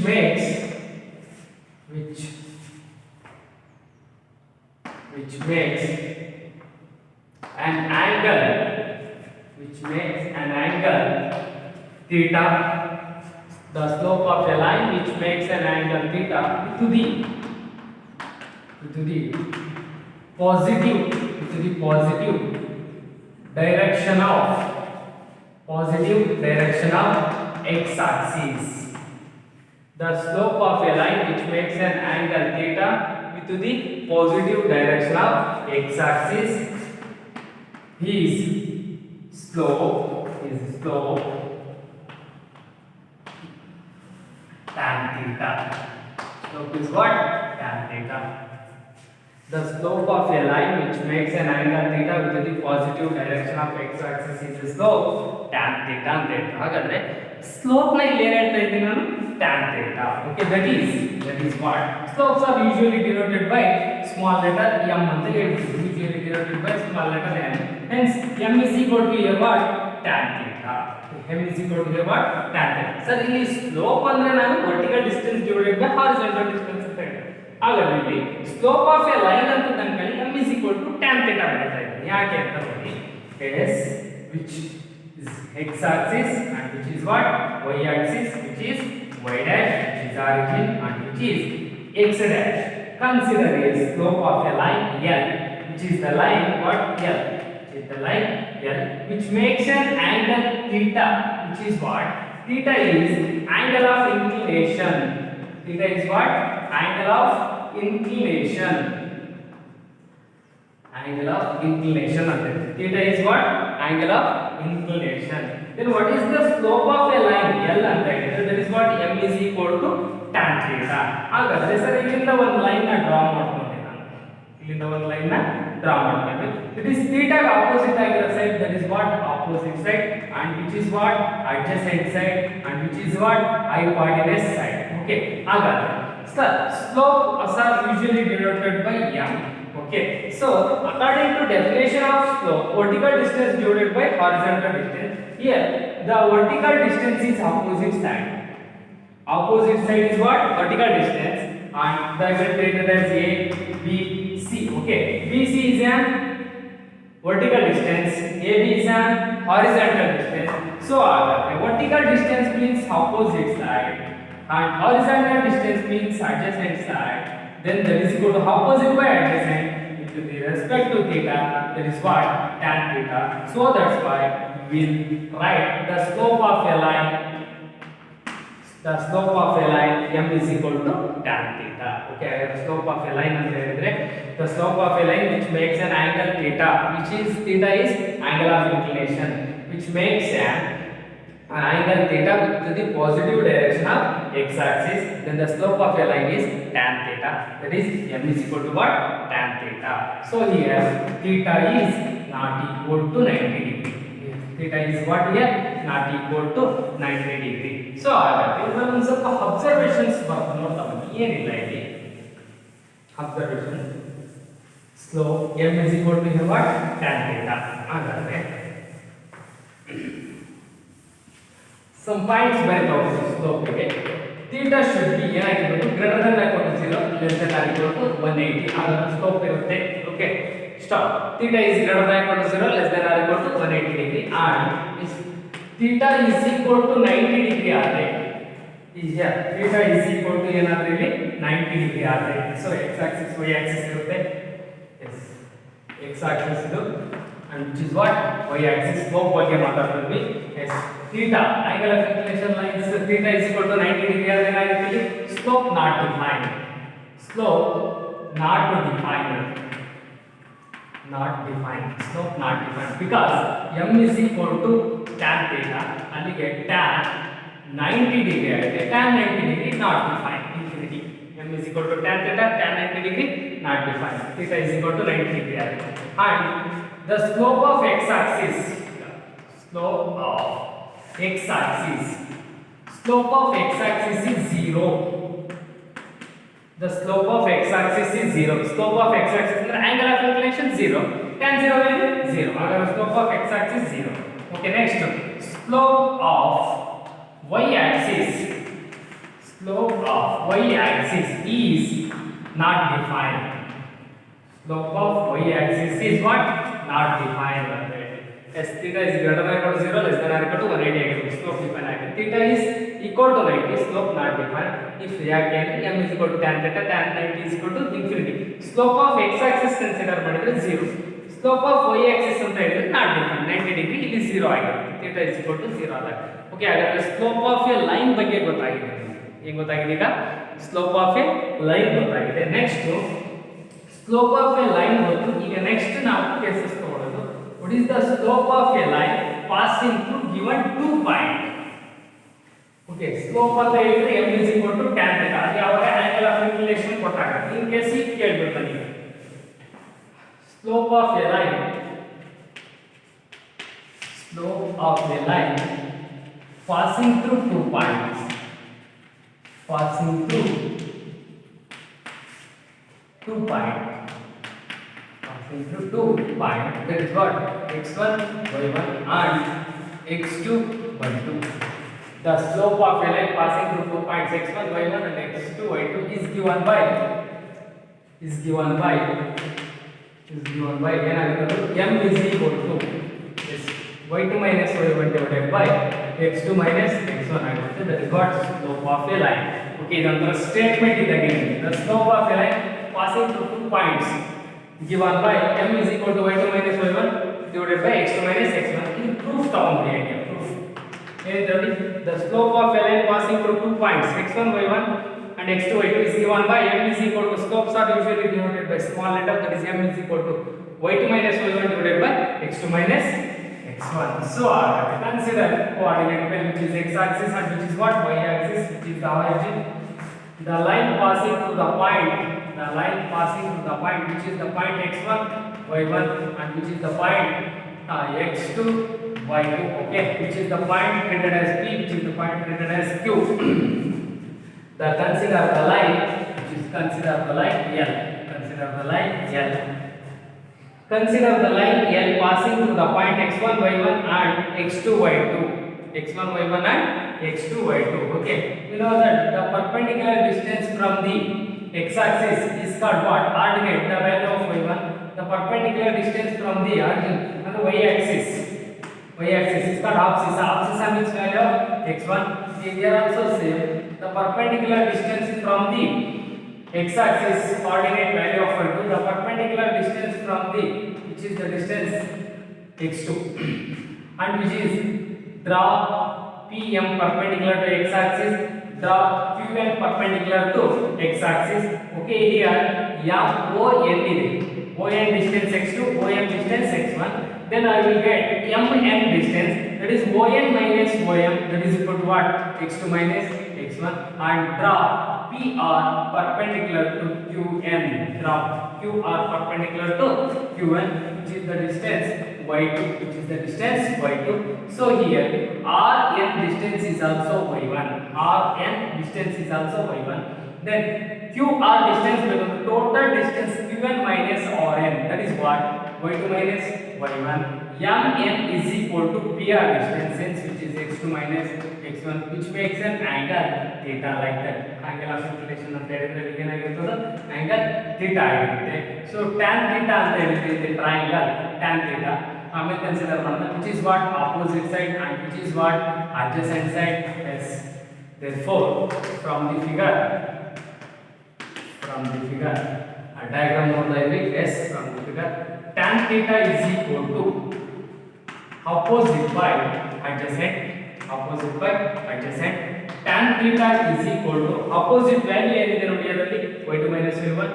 makes an angle theta. The slope of a line which makes an angle theta to the positive direction of x axis. The slope of a line which makes an angle theta to the positive direction of x axis is slope tan theta. Slope is what? Tan theta. The slope of a line which makes an angle theta with the positive direction of x axis is the slope tan theta ಅಂತ ಹೇಳ್ತಾರೆ. ಹಾಗಾದ್ರೆ slope ನ ಇಲ್ಲಿ ಏನು ಹೇಳ್ತಾ ಇದ್ದೀನಿ ನಾನು? Tan theta. Okay, that is what slopes are usually denoted by small letter m ಅಂತ ಹೇಳ್ತೀವಿ. Usually denoted by small letter m. Hence m is equal to a what? Tan theta. m is equal to a what? Tan theta. Sir, ಇಲ್ಲಿ slope ಅಂದ್ರೆ ನಾನು vertical distance divided by horizontal distance ಅಂತ ಹೇಳ್ತೀನಿ. ಹಾಗಾದ್ರೆ ಇಲ್ಲಿ slope of a line ಅಂತ ತಂದ್ಕೊಳ್ಳಿ m is equal to tan theta ಬರೀತಾ ಇದ್ದೀನಿ. ಯಾಕೆ ಅಂತ ನೋಡಿ. s which is x axis and which is what? Y axis, which is y dash, which is origin, and which is x dash. Consider a slope of a line L, which is the line what? L, which is the line L, which makes an angle theta, which is what? Theta is angle of inclination. Theta is what? Angle of inclination. Theta is what? Angle of inclination. Then what is the slope of a line L ಅಂತ ಹೇಳಿದ್ರೆ that is what? M is equal to tan theta. ಹಾಗಾದ್ರೆ sir ಇಲ್ಲಿಂದ ಒಂದು line ನ draw ಮಾಡ್ಕೊಂಡೆ ನಾನು. It is theta ಗೆ opposite ಆಗಿರೋ side, that is what? Opposite side, and which is what? Adjacent side, and which is what? Hypotenuse side. Okay, ಹಾಗಾದ್ರೆ sir slopes are usually denoted by m. Okay, so according to definition of slope, vertical distance divided by horizontal distance. Here the vertical distance is opposite side. Opposite side is what? Vertical distance, and the treated as a b c. Okay, bc is an vertical distance, ab is an horizontal distance. So vertical distance means opposite side and horizontal distance means adjacent side. Then that is equal to opposite by adjacent into the respect to theta, that is what? Tan theta. So that's why we will write the slope of a line The slope of a line m is equal to tan theta. Okay, the slope of a line ಅಂದ್ರೆ ಹೇಳಿದ್ರೆ the slope of a line which makes an angle theta, which is theta is angle of inclination, which makes an angle theta with the positive direction of x axis. Then the slope of a line is tan theta. That is m is equal to what? Tan theta. So here theta is not equal to 90 degree. Theta is what here? Not equal to 90 degree. So ಹಾಗಾದ್ರೆ ಒಂದು ಸ್ವಲ್ಪ observations ಬರ್ತಾ ನೋಡ್ತಾ ಬನ್ನಿ. ಏನಿಲ್ಲ ಇಲ್ಲಿ observation slope m is equal to here what? Tan theta. ಹಾಗಾದ್ರೆ some points ಬರೀತಾ ಹೋಗ್ತೀವಿ ಸ್ಲೋಪ್ ಗೆ. theta should be ಏನಾಗಿರಬೇಕು? greater than or equal to 0, less than or equal to 180. ಹಾಗಾದ್ರೆ ಸ್ಲೋಪ್ ಇರುತ್ತೆ. Okay, stop. Theta is greater than or equal to 0, less than or equal to 180 degree, and if theta is equal to 90 degree ಆದರೆ is here theta is equal to ಏನಾದ್ರೆ ಇಲ್ಲಿ 90 degree ಆದರೆ, so x axis y axis ಇರುತ್ತೆ. yes, x axis ಇದು and which is what? y axis. slope ಬಗ್ಗೆ ಮಾತಾಡ್ತಿದ್ವಿ. yes, theta angle of inclination lines theta is equal to 90 degree ಆದರೆ ಏನಾಗುತ್ತೆ ಇಲ್ಲಿ? slope not defined. slope not defined. slope not defined because m is equal to tan theta. ಅಲ್ಲಿಗೆ tan 90 degree ಆಗುತ್ತೆ. tan 90 degree not defined infinity. m is equal to tan theta, tan 90 degree not defined. theta is equal to 90 degree ಆಗುತ್ತೆ. And the slope of x axis is 0. The slope of x axis is 0. Slope of x axis ಅಂದ್ರೆ angle of inclination 0. tan 0 is 0. ಹಾಗಾದ್ರೆ slope of x axis 0. Okay, next slope of y axis. Slope of y axis is not defined. Slope of y axis is what? Not defined. As theta is greater than or equal to 0, less than or equal to 180 ಆಗಿರುತ್ತೆ. slope defined ಆಗಿದೆ. theta is equal to 90, slope not defined. if ಯಾಕೆ ಅಂದ್ರೆ m is equal to tan theta, tan 90 is equal to infinity. slope of x axis consider ಮಾಡಿದ್ರೆ 0. slope of y axis ಅಂತ ಹೇಳಿದ್ರೆ not defined 90 degree, ಇಲ್ಲಿ 0 ಆಗಿರುತ್ತೆ. theta is equal to 0 ಆದಾಗ. Okay, ಹಾಗಾದ್ರೆ slope of a line ಬಗ್ಗೆ ಗೊತ್ತಾಗಿದೆ. ಏನು ಗೊತ್ತಾಗಿದೆ ಈಗ? slope of a line ಗೊತ್ತಾಗಿದೆ. Next slope of a line ಗೊತ್ತು. ಈಗ ನೆಕ್ಸ್ಟ್ ನಾವು ಕೇಸಸ್ ತಗೊಳ್ಳೋದು. what is the slope of a line passing through given two point? okay, slope ಅಂತ ಹೇಳಿದ್ರೆ m is equal to tan theta. ಅದು ಯಾವಾಗ angle of inclination ಕೊಟ್ಟಾಗ. in case ಈಗ ಕೇಳ್ಬಿಡ್ತಾನೆ ಈಗ slope of a line passing through two points. passing through two points. that is what? x1 y1 and x2 y2. the slope of a line passing through two points x1 y1 and x2 y2 is given by ಏನಾಗುತ್ತೆ? m is equal to y2 minus y1 divided by x2 minus x1 ಆಗುತ್ತೆ. that is what? slope of a line. okay, ಇದೊಂಥರ statement ಇದ್ದಂಗೆ. the slope of a line passing through two points given by m is equal to y2 minus y1 divided by x2 minus x1. ಇದು proof ತಗೊಂಡ್ರಿ. ಹೇಗೆ proof ಏನಿದೆ ನೋಡಿ? the slope of a line passing through two points x1 y1 and x2 y2 is given by m is equal to, slopes are usually denoted by small letter, that is m is equal to y2 minus y1 divided by x2 minus x1. so consider coordinate plane which is x axis and which is what? y axis, which is the origin. the line passing through the point which is the point x1 y1 and which is the point x2 y2. okay, which is the point treated as p, which is the point treated as q. consider the line L. Consider the line L passing through the point x1 y1 and x2 y2. okay, you know that the perpendicular distance from the x axis is called what? ordinate, the value of y1. the perpendicular distance from the origin and the y axis is called abscissa means value of x1. here also same, the perpendicular distance from the x axis coordinate value of y2, the perpendicular distance from the, which is the distance x2 and which is draw PM perpendicular to x axis, the QN perpendicular to x axis. Okay, here MON is ON distance x2, OM distance x1. Then I will get MN distance, that is ON minus OM, that is equal to what? X2 minus x1, and draw PR perpendicular to QN. Draw QR perpendicular to QN, which is the distance y2, which is the distance y2. So here RN distance is also y1. RN distance is also y1. Then QR distance will be the total distance QN minus RN. That is what? y2 minus y1. MN is equal to PR distance, which is x2 minus x1, which makes an angle theta like that. Angle of inclination ಅಂತ ಹೇಳಿದ್ರೆ ಏನಾಗಿರ್ತದೆ? Angle theta ಆಗಿರುತ್ತೆ. So tan theta ಅಂತ ಹೇಳಿದ್ರೆ the triangle tan theta. ಆಮೇಲೆ consider ಮಾಡೋಣ, which is what? Opposite side, and which is what? Adjacent side. Yes. Therefore, from the figure, a diagram ನೋಡ್ತಾ ಇದ್ವಿ. Yes, from the figure, tan theta is equal to opposite by adjacent. Tan theta is equal to opposite value ಏನಿದೆ ನೋಡಿ ಅದರಲ್ಲಿ y2 minus y1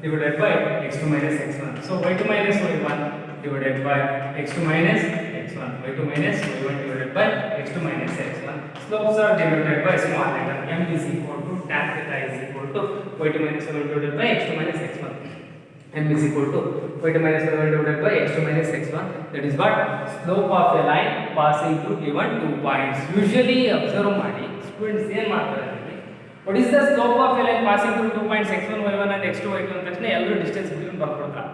divided by x2 minus x1. So y2 minus y1 divided by x2 minus x1. y2 minus y1 divided by x2 minus x1. Slopes are divided by small letter. M is equal to tan theta is equal to y2 minus y1 divided by x2 minus x1. M is equal to y2 minus y1 divided by x2 minus x1. That is what? Slope of a line passing through given 2 points. Usually observe ಮಾಡಿ students ಏನು ಮಾಡ್ತಾರೆ ಅಂದ್ರೆ, what is the slope of a line passing through 2 points x1 y1 and x2 y2 ಅಂತ ತಕ್ಷಣ ಎಲ್ಲರೂ distance between ಬರ್ಕೊಡ್ತಾರೆ.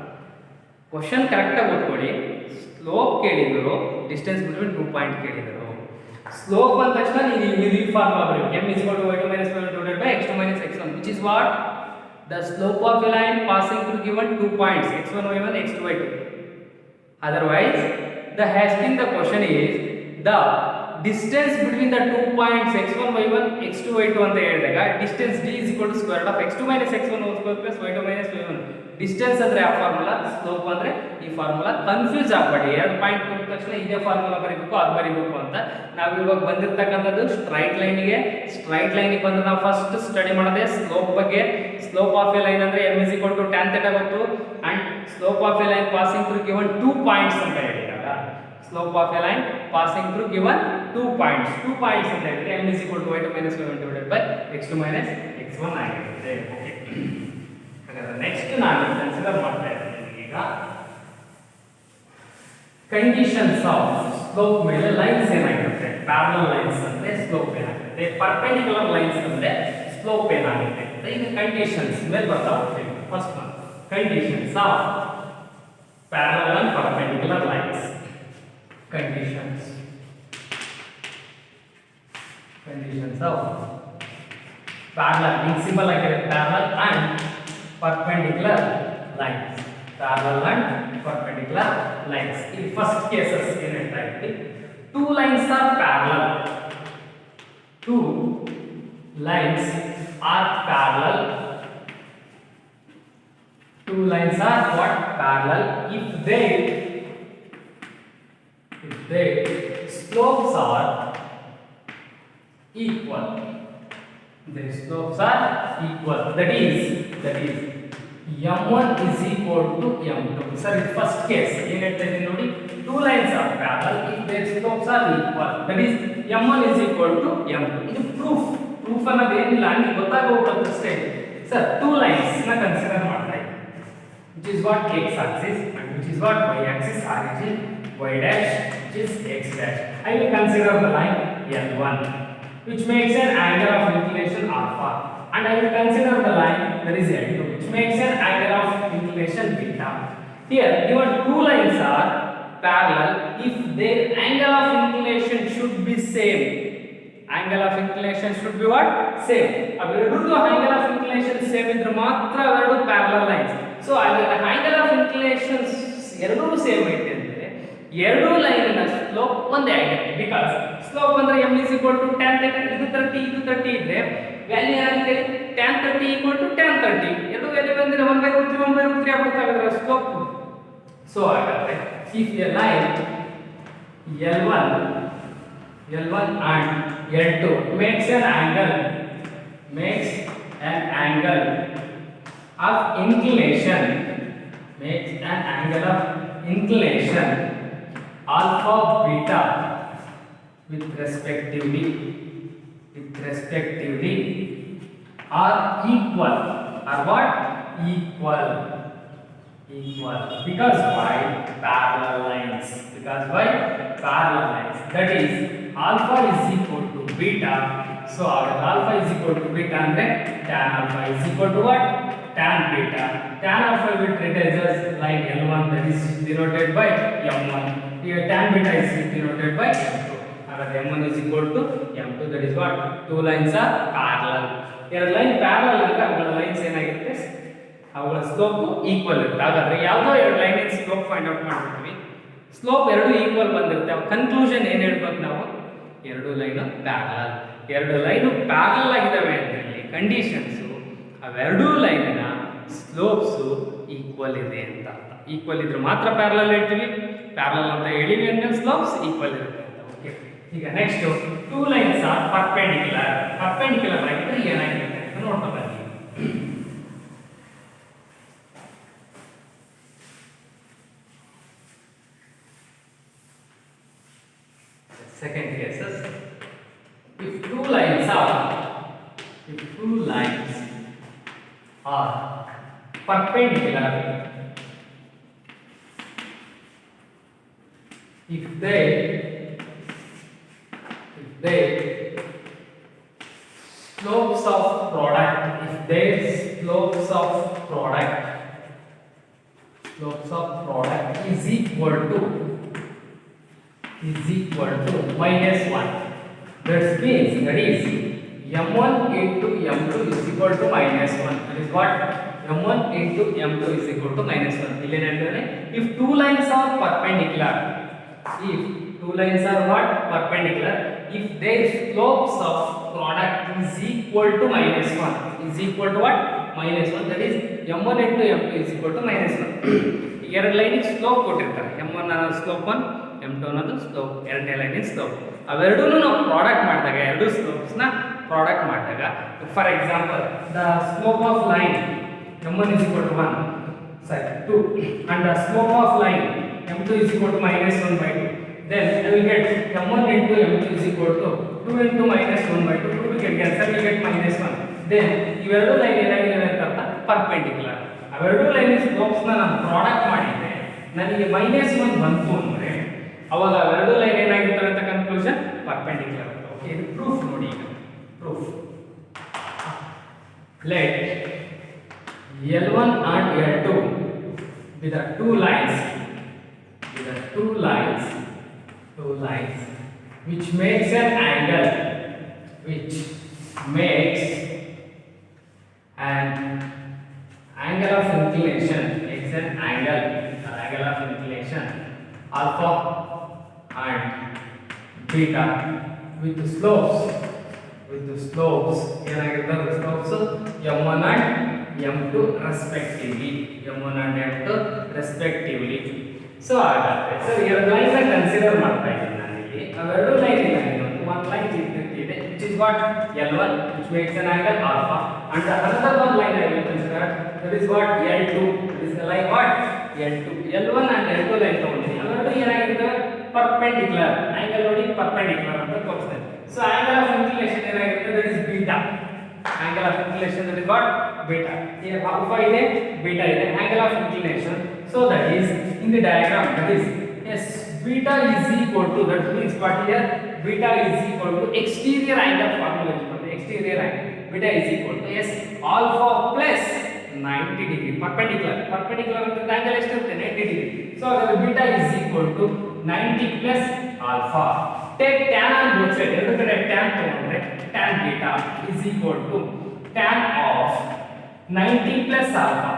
Question correct ಆಗಿ ಓದ್ಕೊಳ್ಳಿ. Slope ಕೇಳಿದ್ರು, ಡಿಸ್ಟೆನ್ಸ್ ಬಿಟ್ವೀನ್ 2 ಪಾಯಿಂಟ್ ಕೇಳಿದ್ರು. ಸ್ಲೋಪ್ ಅಂದ ತಕ್ಷಣ ನೀವು ಈ ಫಾರ್ಮುಲಾ ಬರೀಬೇಕು. m is equal to y2 minus y1 divided by x2 minus x1, which is what? The slope of a line passing through given 2 points x1 y1 x2 y2. Otherwise, the asking the question is the distance between the 2 points x1 y1 x2 y2 ಅಂತ ಹೇಳಿದಾಗ distance d is equal to square root of x2 minus x1 whole square plus y2 minus y1. Distance ಅಂದ್ರೆ ಆ formula, slope ಅಂದ್ರೆ ಈ formula. Confuse ಆಗಬೇಡಿ. ಎರಡು point ಕೊಟ್ಟ ತಕ್ಷಣ ಇದೇ ಫಾರ್ಮುಲಾ ಬರೀಬೇಕು, ಅದು ಬರೀಬೇಕು ಅಂತ. ನಾವು ಇವಾಗ ಬಂದಿರತಕ್ಕಂಥದ್ದು ಸ್ಟ್ರೈಟ್ ಲೈನಿಗೆ ಬಂದು ನಾವು ಫಸ್ಟ್ ಸ್ಟಡಿ ಮಾಡೋದೇ ಸ್ಲೋಪ್ ಬಗ್ಗೆ. ಸ್ಲೋಪ್ ಆಫ್ ಎ ಲೈನ್ ಅಂದ್ರೆ m is equal to tan theta ಗೊತ್ತು, and slope of a line passing through given 2 points ಅಂತ ಹೇಳಿದಾಗ, slope of a line passing through given 2 points ಅಂತ ಹೇಳಿದ್ರೆ m is equal to y2 minus y1 divided by x2 minus x1 ಆಗಿರುತ್ತೆ. Okay, ಹಾಗಾದ್ರೆ next ನಾನು consider ಮಾಡ್ತಾ ಇದ್ದೀನಿ ಈಗ ಕಂಡೀಷನ್ಸ್ ಆಫ್ ಸ್ಲೋಪ್ ಮೇಲೆ ಲೈನ್ಸ್ ಏನಾಗಿರುತ್ತೆ. ಪ್ಯಾರಲಲ್ ಲೈನ್ಸ್ ಅಂದ್ರೆ ಸ್ಲೋಪ್ ಏನಾಗುತ್ತೆ, ಪರ್ಪೆಂಡಿಕ್ಯುಲರ್ ಲೈನ್ಸ್ ಅಂದ್ರೆ ಸ್ಲೋಪ್ ಏನಾಗುತ್ತೆ ಅಂತ ಈಗ ಕಂಡೀಷನ್ಸ್ ಮೇಲೆ ಬರ್ತಾ ಹೋಗ್ತೀವಿ. First one, conditions of parallel and perpendicular lines. Conditions of parallel, in symbol like parallel and perpendicular lines. In first cases in a type, two lines are parallel. Two lines are parallel. Two lines are what? Parallel. If their slopes are equal. Their slopes are equal. That is m1 is equal to m2. Sir, in first case, two lines are parallel if their slopes are equal. That is m1 is equal to m2. This proof ಅನ್ನೋದು ಏನಿಲ್ಲ, ನಿಮಗೆ ಗೊತ್ತಾಗೋಗುತ್ತೆ ಅಷ್ಟೇ. Sir, two lines na consider ಮಾಡ್ತಾ, which is what? X axis and which is what? Y axis. Origin y dash, which is x dash. I will consider the line L1, which makes an angle of inclination alpha, and I will consider the line that is L2, which makes an angle of inclination beta. Here given two lines are parallel if their angle of inclination should be same. Angle of inclination should be what? Same. ಅವೆರಡರದ್ದು angle of inclination same ಇದ್ರೆ ಮಾತ್ರ ಅವೆರಡು parallel lines. So angle of inclination ಎರಡೂ same ಐತೆ ಅಂದ್ರೆ ಎರಡು ಲೈನಿನ slope ಒಂದೇ ಆಗಿರುತ್ತೆ. Because slope ಅಂದ್ರೆ m is equal to tan theta, ಇದು 30 ಇದು 30 ಇದ್ರೆ ವ್ಯಾಲ್ಯೂ ಏನಾಗುತ್ತೆ? tan 30 equal to tan 30. ಎರಡು ವ್ಯಾಲ್ಯೂ ಬಂದ್ರೆ 1/√3 ಆಗುತ್ತೆ ಸ್ಲೋಪ್. ಸೊ ಹಾಗಾದ್ರೆ if a line L1 and L2 makes an angle makes an angle of inclination, makes an angle of inclination alpha beta with respectively are equal, are what? Equal. Because why? Parallel lines. Because why? Parallel lines. That is alpha is equal to beta. So alpha is equal to beta and then tan alpha is equal to what? Tan beta. Tan alpha will treat as line L1, that is denoted by M1. Here tan beta is denoted by M2. M1 is equal to M2, that is what? Two lines are parallel. Here line parallel ಅಂದ್ರೆ ಅವುಗಳ lines ಏನಾಗಿರುತ್ತೆ, ಅವುಗಳ slope equal ಇರುತ್ತೆ. ಹಾಗಾದ್ರೆ ಯಾವುದೋ ಎರಡು line slope find out ಮಾಡ್ಬಿಡ್ತೀವಿ. Slope ಎರಡು ಈಕ್ವಲ್ ಬಂದಿರುತ್ತೆ. ಅವ ಕನ್ಕ್ಲೂಷನ್ ಏನು ಹೇಳ್ಬೇಕು ನಾವು? ಎರಡು ಲೈನು ಪ್ಯಾರಲಲ್. ಎರಡು ಲೈನು ಪ್ಯಾರಲಲ್ ಆಗಿದ್ದಾವೆ ಅಂತೇಳಿ ಕಂಡೀಷನ್ಸು ಅವೆರಡೂ ಲೈನಿನ ಸ್ಲೋಪ್ಸು ಈಕ್ವಲ್ ಇದೆ ಅಂತ ಅರ್ಥ. ಈಕ್ವಲ್ ಇದ್ರೆ ಮಾತ್ರ ಪ್ಯಾರಲಲ್ ಹೇಳ್ತೀವಿ. ಪ್ಯಾರಲಲ್ ಅಂತ ಹೇಳಿವಿ ಅಂದ್ರೆ ಸ್ಲೋಪ್ಸ್ ಈಕ್ವಲ್ ಇರುತ್ತೆ ಅಂತ. ಓಕೆ, ಈಗ next two lines are perpendicular. Perpendicular ಆಗಿದ್ರೆ ಏನಾಗಿರುತ್ತೆ ಅಂತ ನೋಡ್ತಾ ಬನ್ನಿ. Second cases, if two lines are perpendicular, if they slopes of product is equal to -1. That means that is m1 into m2 is equal to -1. That is what? m1 into m2 is equal to -1. ಇಲ್ಲಿ ಏನಂದ್ರೆ if two lines are perpendicular, if two lines are what? Perpendicular, if their slopes of product is equal to -1, is equal to what? -1, that is m1 into m2 is equal to -1. ಎರಡು ಲೈನಿಗೆ slope ಕೊಟ್ಟಿರ್ತಾರೆ. m1 ಅನ್ನೋ slope 1, m2 ಅನ್ನೋದು slope, ಎರಡನೇ ಲೈನಿನ slope. ಅವೆರಡೂ ನಾವು product ಮಾಡಿದಾಗ, ಎರಡು ಸ್ಲೋಪ್ಸ್ನ product ಮಾಡಿದಾಗ, for example the slope of line m1 is equal to 1, sorry 2, and the slope of line m2 is equal to -1/2, then I will get m1 into m2 is equal to 2 into -1/2, 2 will get cancel, we get -1. then ಇವೆರಡು line ಏನಾಗಿದೆ ಅಂತ ಅರ್ಥ? Perpendicular. ಅವೆರಡು line slopes ನ ನಾನು product ಮಾಡಿದ್ದೆ, ನನಗೆ -1 ಬಂತು ಅಂದ್ರೆ ಅವಾಗ ಅವೆರಡು ಲೈನ್ ಏನಾಗಿರ್ತವೆ ಅಂತ ಕನ್ಕ್ಲೂಷನ್ ಪರ್ಪೆಂಡಿಕ್ಯುಲರ್ ಅಂತ. ಓಕೆ, ಇದು ಪ್ರೂಫ್ ನೋಡಿ. ಈಗ proof, let L1 and L2 with the two lines which makes an angle, of inclination, makes an angle of inclination alpha and beta with slopes ಏನಾಗಿರ್ತದೆ? Slopes m1 and m2 respectively, so ಹಾಗಾದ್ರೆ sir ಎರಡು line consider ಮಾಡ್ತಾ ಇದ್ದೀನಿ ನಾನು ಇಲ್ಲಿ. ಅವೆರಡು line ಏನಾಗಿದೆ? ಒಂದು ಲೈನ್ ಇದೆ which is what? L1, which makes an angle alpha, and another one line I will consider, that is what? L2, that is the line what? L2. L1 and L2 line ತಗೊಂಡಿದ್ದೀನಿ. ಅವೆರಡು ಏನಾಗಿರ್ತವೆ? Perpendicular. Angle ನೋಡಿ perpendicular ಅಂತ ತೋರಿಸ್ತೇನೆ. So angle of inclination ಏನಾಗಿರುತ್ತೆ? That is beta. Angle of inclination that is what? Beta. here alpha ಇದೆ, beta ಇದೆ, angle of inclination. So that is in the diagram, that is yes, beta is equal to, that means what here? Beta is equal to exterior angle formula is called exterior angle. Beta is equal to yes, alpha plus 90 degree. perpendicular ಅಂದ್ರೆ angle ಎಷ್ಟಿರುತ್ತೆ? 90 degree. So that beta is equal to 90 plus alpha. Take tan on both sides. ಎರಡು ಕಡೆ tan ತಗೊಂಡ್ರೆ tan beta is equal to tan of 90 plus alpha.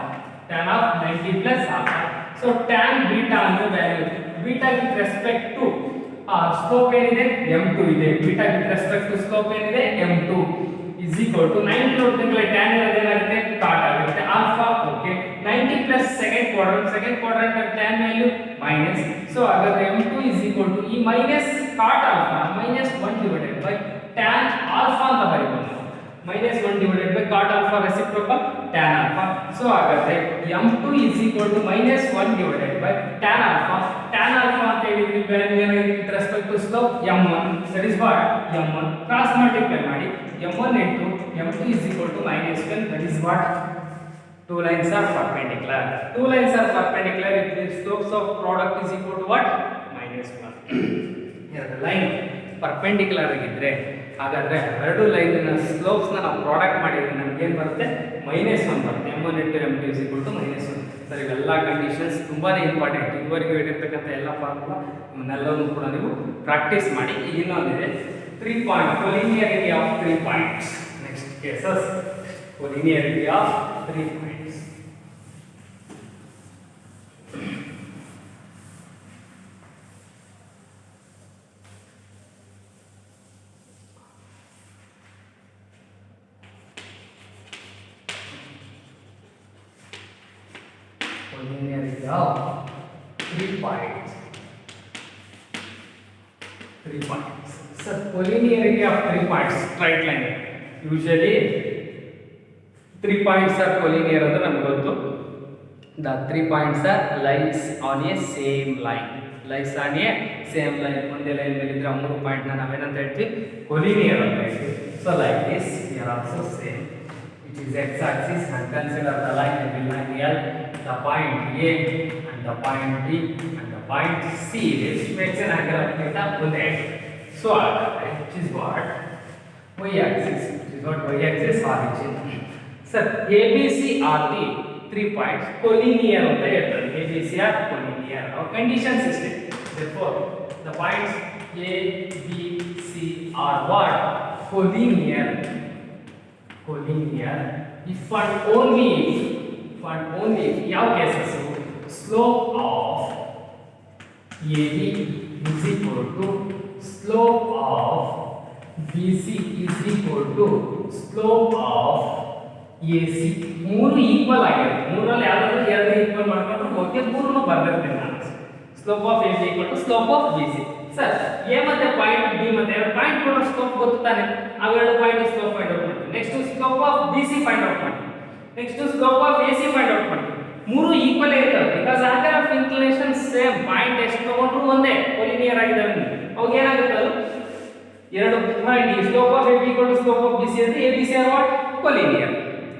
So tan beta ಅಂದ್ರೆ value, beta with respect to slope ಏನಿದೆ? m2 ಇದೆ. beta with respect to slope ಏನಿದೆ? m2 is equal to 90 ನೋಡ್ತಿದ್ರೆ tan ಏನಾಗುತ್ತೆ? Cot ಆಗುತ್ತೆ. alpha okay, 90 plus second quadrant tan value minus. So ಹಾಗಾದ್ರೆ m2 is equal to ಈ minus cot alpha -1 divided by tan alpha ಅಂತ ಬರೀಬಹುದು. -1 divided by cot alpha reciprocal tan alpha. So ಹಾಗಾದ್ರೆ m2 is equal to -1 divided by tan alpha. Tan alpha ಅಂತ ಹೇಳಿದ್ರೆ value ಏನಾಗಿದೆ with respect to slope m1, that is what m1 cross multiply ಮಾಡಿ m1 into m2 is equal to -1, that is what two lines are perpendicular. Two lines are perpendicular if the slopes of product is equal to what -1. ಎರಡು line perpendicular ಆಗಿದ್ರೆ ಹಾಗಾದ್ರೆ ಎರಡು ಲೈನಿನ slopes ನಾವು product ಮಾಡಿದ್ರೆ ನಮಗೆ ಏನು ಬರುತ್ತೆ -1 ಬರುತ್ತೆ. m1 into m2 is equal to -1. Sir ಇವೆಲ್ಲ ಕಂಡೀಷನ್ಸ್ ತುಂಬಾ ಇಂಪಾರ್ಟೆಂಟ್. ಇದುವರೆಗೂ ಹೇಳಿರ್ತಕ್ಕಂಥ ಎಲ್ಲ ಫಾರ್ಮುಲಾ ಇವನ್ನೆಲ್ಲವೂ ಕೂಡ ನೀವು ಪ್ರಾಕ್ಟೀಸ್ ಮಾಡಿ. ಇನ್ನೊಂದಿದೆ 3 point collinearity of 3 points. Next cases collinearity of 3 points. Collinearity of 3 points. 3 points. So collinearity of 3 points, straight line. Usually 3 points are collinear ಅಂತ ನಮಗೆ ಗೊತ್ತು. The 3 points are lies on a same line. Lies on a same line. ಒಂದೇ line ಮೇಲೆ ಇದ್ರೆ 3 point ನ ನಾವೇನಂತ ಹೇಳ್ತೀವಿ collinear ಅಂತ ಹೇಳ್ತೀವಿ. So like this here also same, which is x axis, and consider the line and line L, the point A and the point B and the point C, which makes an angle of theta on the edge. So which is what y axis, which is what y axis origin. Sir, ABC are the 3 points collinear on the edge. ABC are collinear. Our condition system. Therefore, the points A, B, C are what collinear. Collinear if and only if ಯಾವ cases slope of AB is equal to slope of BC is equal to slope of AC. ಮೂರು equal ಆಗಿದೆ. ಮೂರಲ್ಲಿ ಯಾವ್ದಾದ್ರು ಎರಡು equal ಮಾಡ್ಕೊಂಡ್ರೆ okay, ಮೂರನ್ನು ಬರ್ದಿರ್ತೀನಿ ನಾನು. Slope of AB equal to slope of BC. Sir A ಮತ್ತೆ ಪಾಯಿಂಟ್ ಬಿ ಮತ್ತೆ ಎರಡು ಪಾಯಿಂಟ್ ಕೊಟ್ಟರೆ ಸ್ಲೋಪ್ ಗೊತ್ತಾನೆ, ಅವೆರಡು ಪಾಯಿಂಟ್ ಸ್ಲೋಪ್ ಫೈಂಡ್ ಔಟ್ ಮಾಡ್ತೀವಿ. Next slope of BC find out ಮಾಡ್ತೀವಿ. Next slope of AC find out ಮಾಡ್ತೀವಿ. ಮೂರು ಈಕ್ವಲ್ ಇರ್ತವೆ because angle of inclination same. Point ಎಷ್ಟು ತಗೊಂಡ್ರು ಒಂದೇ, ಕೊಲಿನಿಯರ್ ಆಗಿದಾವೆ. ಅವಾಗ ಏನಾಗುತ್ತೆ ಅದು ಎರಡು point slope of AB equal to slope of BC ಅಂದ್ರೆ ABC are what collinear.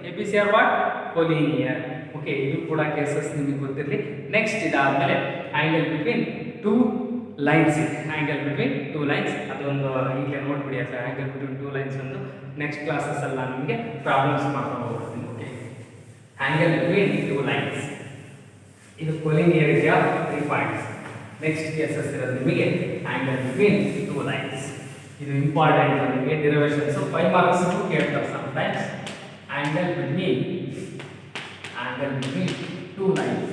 ABC are what collinear. Okay, ಇದು ಕೂಡ ಕೇಸಸ್ ನಿಮಗೆ ಗೊತ್ತಿರಲಿ. ನೆಕ್ಸ್ಟ್ ಇದಾದ್ಮೇಲೆ ಆಂಗಲ್ ಬಿಟ್ವೀನ್ ಟೂ ಲೈನ್ಸ್ ಇದೆ. ಆಂಗಲ್ ಬಿಟ್ವೀನ್ ಟೂ ಲೈನ್ಸ್ ಅದೊಂದು ಈಗಲೇ ನೋಡ್ಬಿಡಿ. ಅಥವಾ ಆಂಗಲ್ ಬಿಟ್ವೀನ್ ಟೂ ಲೈನ್ಸ್ ಒಂದು ನೆಕ್ಸ್ಟ್ ಕ್ಲಾಸಸ್ ಎಲ್ಲ ನಿಮಗೆ ಪ್ರಾಬ್ಲಮ್ಸ್ ಮಾಡ್ಕೊಂಡು ಹೋಗ್ತೀನಿ. Okay, angle between two lines ಇದು ಕೊಲಿನಿಯರಿಟಿ ಆಫ್ 3 ಪಾಯಿಂಟ್ಸ್. ನೆಕ್ಸ್ಟ್ ಕೇಸಸ್ ಇರೋದು ನಿಮಗೆ ಆಂಗಲ್ ಬಿಟ್ವೀನ್ ಟೂ ಲೈನ್ಸ್. ಇದು ಇಂಪಾರ್ಟೆಂಟ್ ನಿಮಗೆ ಡಿರೈವೇಷನ್ಸ್ 5 ಮಾರ್ಕ್ಸ್ ಕೇಳ್ತಾರೆ sometimes. Angle between two lines.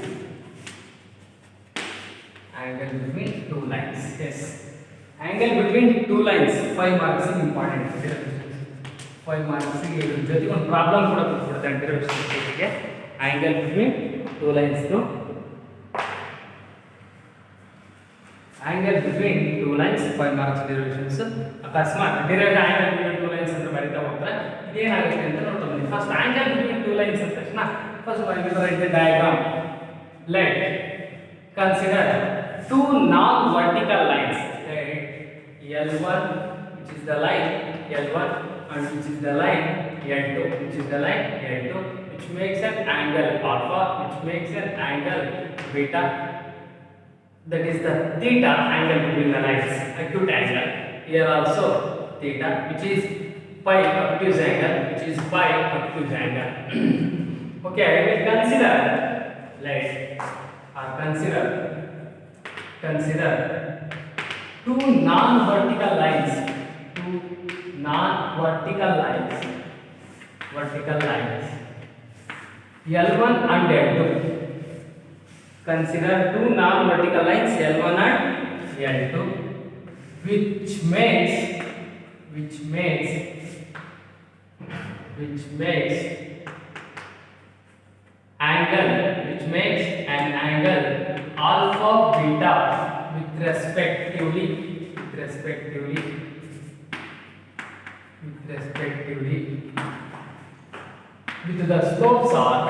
Angle between two lines. Yes. Angle between two lines 5 marks is important. 5 marks ಗೆ ಇದ್ರ ಜೊತೆ ಒಂದು ಪ್ರಾಬ್ಲಮ್ ಕೂಡ ಕೊಡ್ತಾರೆ ಡಿರೈವೇಷನ್ ಜೊತೆಗೆ. Angle between two lines to angle between two lines 5 marks derivations. ಅಕಸ್ಮಾತ್ derived angle between two lines ಅಂತ ಬರೀತಾ ಹೋಗ್ತಾರೆ. ಇದೇನಾಗುತ್ತೆ ಅಂತ ನೋಡ್ತಾ ಬನ್ನಿ. First angle between two lines ಅಂತ ತಕ್ಷಣ first one we write the diagram. Let consider two non-vertical lines. L1, which is the line L1, and which is the line L2, which is the line L2, which makes an angle alpha, which makes an angle beta. That is the theta angle between the lines, acute angle. Here also theta, which is pi obtuse angle, which is pi obtuse angle. Okay, I will consider two non-vertical lines. Vertical lines. L1 and L2. Consider two non-vertical lines L1 and L2, which makes an angle alpha beta with respectively respectively with the slopes are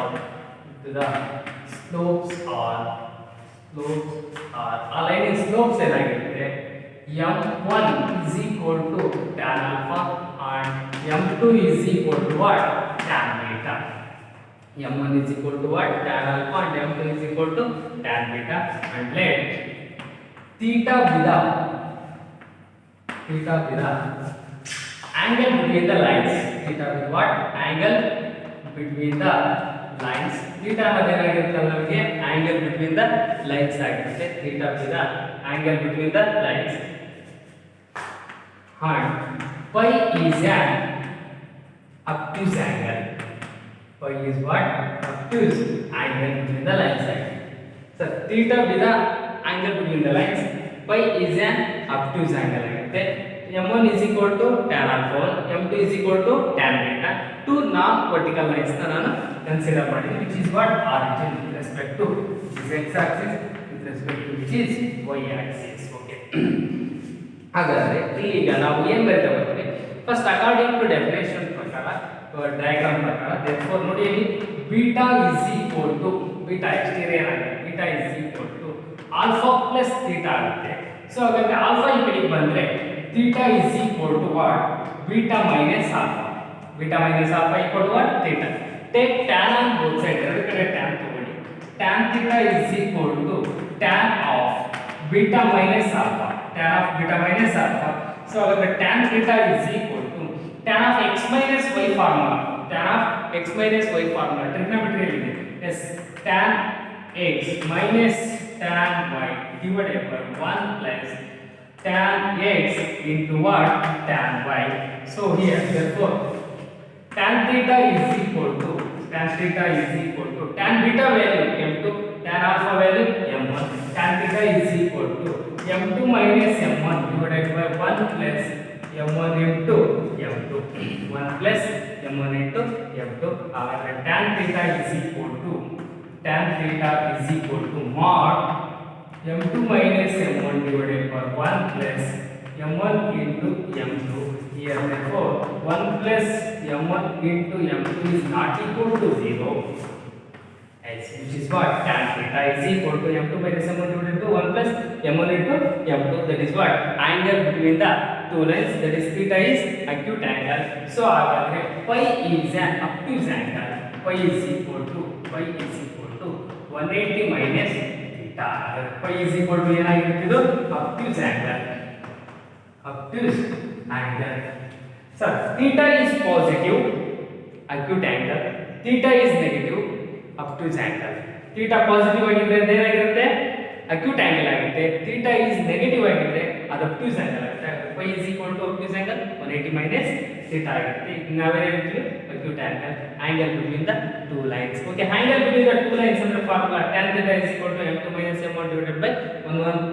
aligning slopes ಏನಾಗಿರುತ್ತೆ m1 is equal to tan alpha and m2 is equal to what tan beta. m1 is equal to what tan alpha and m2 is equal to tan beta, and let theta be the angle between the lines. Theta with what angle between the lines. Theta ಅನ್ನೋದು ಏನಾಗಿರುತ್ತೆ ನಮಗೆ angle between the lines ಆಗಿರುತ್ತೆ. Theta with the angle between the lines, and pi is an obtuse angle. Pi is what obtuse angle between the lines. So theta with the angle between the lines, pi is an obtuse angle ಆಗಿರುತ್ತೆ. m1 is equal to tan alpha 1, m2 is equal to tan beta. Two non-vertical lines ನಾನು consider ಮಾಡಿದ್ದೀನಿ, which is what origin with respect to which is x axis, with respect to which is y axis. Okay. ಹಾಗಾದ್ರೆ ಇಲ್ಲಿ ಈಗ ನಾವು ಏನು ಬರೀತಾ ಬರ್ತೀವಿ, first according to definition ಪ್ರಕಾರ ಡಯಾಗ್ರಾಮ್ ಪ್ರಕಾರ therefore ನೋಡಿ ಇಲ್ಲಿ beta is equal to beta exterior ಆಗಿದೆ, beta is equal to alpha plus theta ಆಗುತ್ತೆ. ಸೊ ಹಾಗಾದ್ರೆ ಆಲ್ಫಾ ಈ ಕಡೆಗೆ ಬಂದ್ರೆ theta is equal to what beta minus alpha. Beta minus alpha equal to what theta. Take tan on both sides, ಎರಡು ಕಡೆ tan ತಗೊಳ್ಳಿ. Tan theta is equal to tan of beta minus alpha. Tan of beta minus alpha. So ಹಾಗಾದ್ರೆ tan theta is equal to tan of x minus y formula. Tan of x minus y formula trigonometry ಇದೆ. Yes, tan x minus tan y divided by 1 plus tan x into what tan y. So here therefore tan theta is equal to tan beta value m2, tan alpha value m1. Tan theta is equal to m2 minus m1 divided by 1 plus m1 into m2. 1 plus m1 into m2. Tan theta is equal to mod m2 minus m1 divided by 1 plus m1 into m2. Here therefore 1 plus m1 into m2 is not equal to 0, which is what tan theta is equal to m2 minus m1 divided by 1 plus m1 into m2. That is what angle between the two lines, that is theta is acute angle. So ಹಾಗಾದ್ರೆ pi is an obtuse angle. Pi is equal to 180 minus theta. Pi is equal to ಏನಾಗಿರುತ್ತೆ ಇದು obtuse angle. So theta is positive acute angle, theta is negative obtuse angle. Theta positive ಆಗಿದ್ರೆ ಏನಾಗಿರುತ್ತೆ acute angle ಆಗುತ್ತೆ, theta is negative ಆಗಿದ್ರೆ ಅದು obtuse angle ಆಗುತ್ತೆ. pi is equal to obtuse angle 180 minus theta ಆಗುತ್ತೆ. ನಾವೇ ಹೇಳ್ತೀವಿ acute angle between the two lines. Okay, angle between the two lines ಅಂದ್ರೆ formula tan theta is equal to m2 minus m1 divided by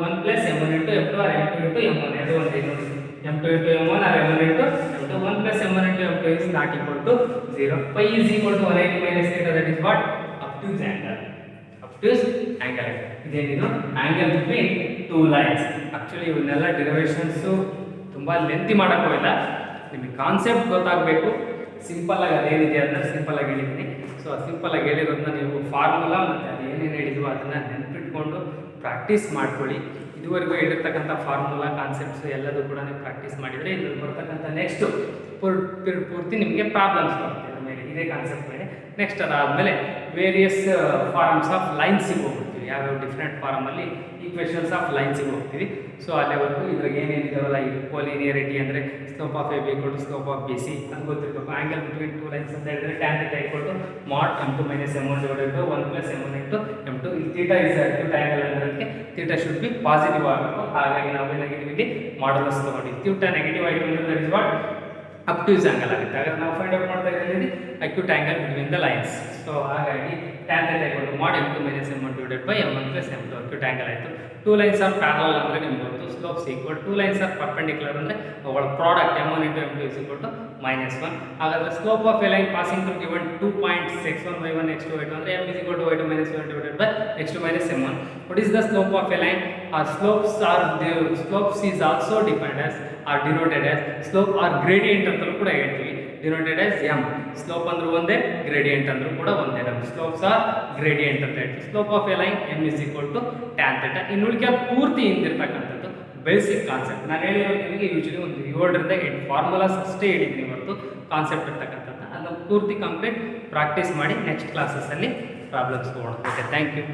1 plus m1 into m2 or m2 into m1. ಅದು ಒಂದೇ ನೋಡಿ, m2 into m1 or m1 into m2. 1 plus m1 into m2 is not equal to 0. Pi is equal to 180 minus theta, that is what obtuse angle. ಇದೇನಿದು angle between two lines. Actually ಇವನ್ನೆಲ್ಲ derivations ತುಂಬಾ lengthy ಮಾಡಕ್ ಹೋಗಿಲ್ಲ, ನಿಮಗೆ concept ಗೊತ್ತಾಗಬೇಕು. Simple ಆಗಿ ಅದೇನಿದೆ ಅಂತ simple ಆಗಿ ಹೇಳಿದ್ದೀನಿ. ಸೊ ಸಿಂಪಲ್ ಆಗಿ ಹೇಳಿರೋದನ್ನ ನೀವು ಫಾರ್ಮುಲಾ ಮತ್ತು ಅದು ಏನೇನು ಹೇಳಿದ್ವು ಅದನ್ನು ನೆನಪಿಟ್ಕೊಂಡು ಪ್ರಾಕ್ಟೀಸ್ ಮಾಡ್ಕೊಳ್ಳಿ. ಇದುವರೆಗೂ ಹೇಳಿರ್ತಕ್ಕಂಥ ಫಾರ್ಮುಲಾ ಕಾನ್ಸೆಪ್ಟ್ಸ್ ಎಲ್ಲದೂ ಕೂಡ ನೀವು ಪ್ರಾಕ್ಟೀಸ್ ಮಾಡಿದರೆ ಇದ್ರಲ್ಲಿ ಬರ್ತಕ್ಕಂಥ ನೆಕ್ಸ್ಟ್ ಪೂರ್ತಿ ನಿಮಗೆ ಪ್ರಾಬ್ಲಮ್ಸ್ ಬರುತ್ತೆ ಅದ್ರ ಮೇಲೆ, ಇದೇ ಕಾನ್ಸೆಪ್ಟ್ ಮೇಲೆ. ನೆಕ್ಸ್ಟ್ ಅದಾದಮೇಲೆ ವೇರಿಯಸ್ ಫಾರ್ಮ್ಸ್ ಆಫ್ ಲೈನ್ಸಿಗೆ ಹೋಗ್ತೀವಿ, ಯಾವ್ಯಾವ ಡಿಫ್ರೆಂಟ್ ಫಾರ್ಮಲ್ಲಿ ಈಕ್ವೇಷನ್ಸ್ ಆಫ್ ಲೈನ್ಸಿಗೆ ಹೋಗ್ತೀವಿ. ಸೊ ಅಲ್ಲಿವರೆಗೂ ಇದ್ರಾಗ ಏನೇನಿದಾವಲ್ಲ, ಈ ಕೋಲಿನಿಯರಿಟಿ ಅಂದರೆ slope of A B equal to slope of B C ಅಂತ ಗೊತ್ತಿರಬೇಕು. ಆ್ಯಂಗಲ್ ಬಿಟ್ವೀನ್ ಟೂ ಲೈನ್ಸ್ ಅಂತ ಹೇಳಿದ್ರೆ ಟ್ಯಾನ್ ಥೀಟಾ ಈಕ್ವಲ್ ಟು ಮಾಡ್ m2 minus m1 divided by 1 plus m1 into m2. ಇಲ್ಲಿ ಥೀಟಾ ಇಸ್ ಅಕ್ಯೂಟ್ ಆ್ಯಂಗಲ್ ಅನ್ನೋದಕ್ಕೆ theta should be positive ಆಗಬೇಕು. ಹಾಗಾಗಿ ನಾವೇನಾಗಿದ್ದೀವಿ ಇಲ್ಲಿ ಮಾಡಲಸ್ ತೊಗೊಂಡಿದ್ದೀವಿ. ಥೀಟಾ ನೆಗೆಟಿವ್ ಆಯಿತು ಅಂದರೆ that is what obtuse angle ಆಗುತ್ತೆ. ಹಾಗಾದ್ರೆ ನಾವು ಫೈಂಡ್ ಔಟ್ ಮಾಡ್ತಾ ಇದ್ದೀವಿ acute angle between the lines. So ಹಾಗಾಗಿ tan theta equal to mod m2 minus m1 divided by m1 plus m2 acute angle ಆಯಿತು. ಟೂ ಲೈನ್ಸ್ ಆರ್ ಪ್ಯಾರಲಲ್ ಅಂದರೆ ನಿಮ್ಗೆ ಗೊತ್ತು, slopes equal. Two lines are perpendicular ಅಂದರೆ ಅವುಗಳ product m1 into m2 is equal to -1. ಹಾಗಾದರೆ slope of a line passing through given 2 points x1 y1 x2 y2 ಅಂದರೆ m is equal to y2 minus y1 divided by x2 minus m1. What is the slope of a line? Our slopes is also defined as or denoted as slope or gradient ಅಂತಲೂ ಕೂಡ ಹೇಳ್ತೀವಿ, denoted as m. Slope ಅಂದ್ರೂ ಒಂದೇ, gradient ಅಂದ್ರೂ ಕೂಡ ಒಂದೇ. ನಮ್ಮ slopes R gradient ಅಂತ ಹೇಳ್ತೀವಿ. Slope of a line m is equal to tan theta. ಇನ್ನು ಉಳಿಕೆ ಪೂರ್ತಿ ಹಿಂದಿರ್ತಕ್ಕಂಥದ್ದು ಬೇಸಿಕ್ ಕಾನ್ಸೆಪ್ಟ್. ನಾನು ಹೇಳಿರೋದು ನಿಮಗೆ ಯೂಶಲಿ ಒಂದು 7ರಿಂದ 8 ಫಾರ್ಮುಲಾಸ್ ಅಷ್ಟೇ ಹೇಳಿದ್ದೀನಿ ಹೊರತು ಕಾನ್ಸೆಪ್ಟ್ ಇರ್ತಕ್ಕಂಥದ್ದು ಅದನ್ನು ಪೂರ್ತಿ ಕಂಪ್ಲೀಟ್ ಪ್ರಾಕ್ಟೀಸ್ ಮಾಡಿ ನೆಕ್ಸ್ಟ್ ಕ್ಲಾಸಸ್ಸಲ್ಲಿ ಪ್ರಾಬ್ಲಮ್ಸ್ ತೊಗೊಳೋಣ. Okay, thank you.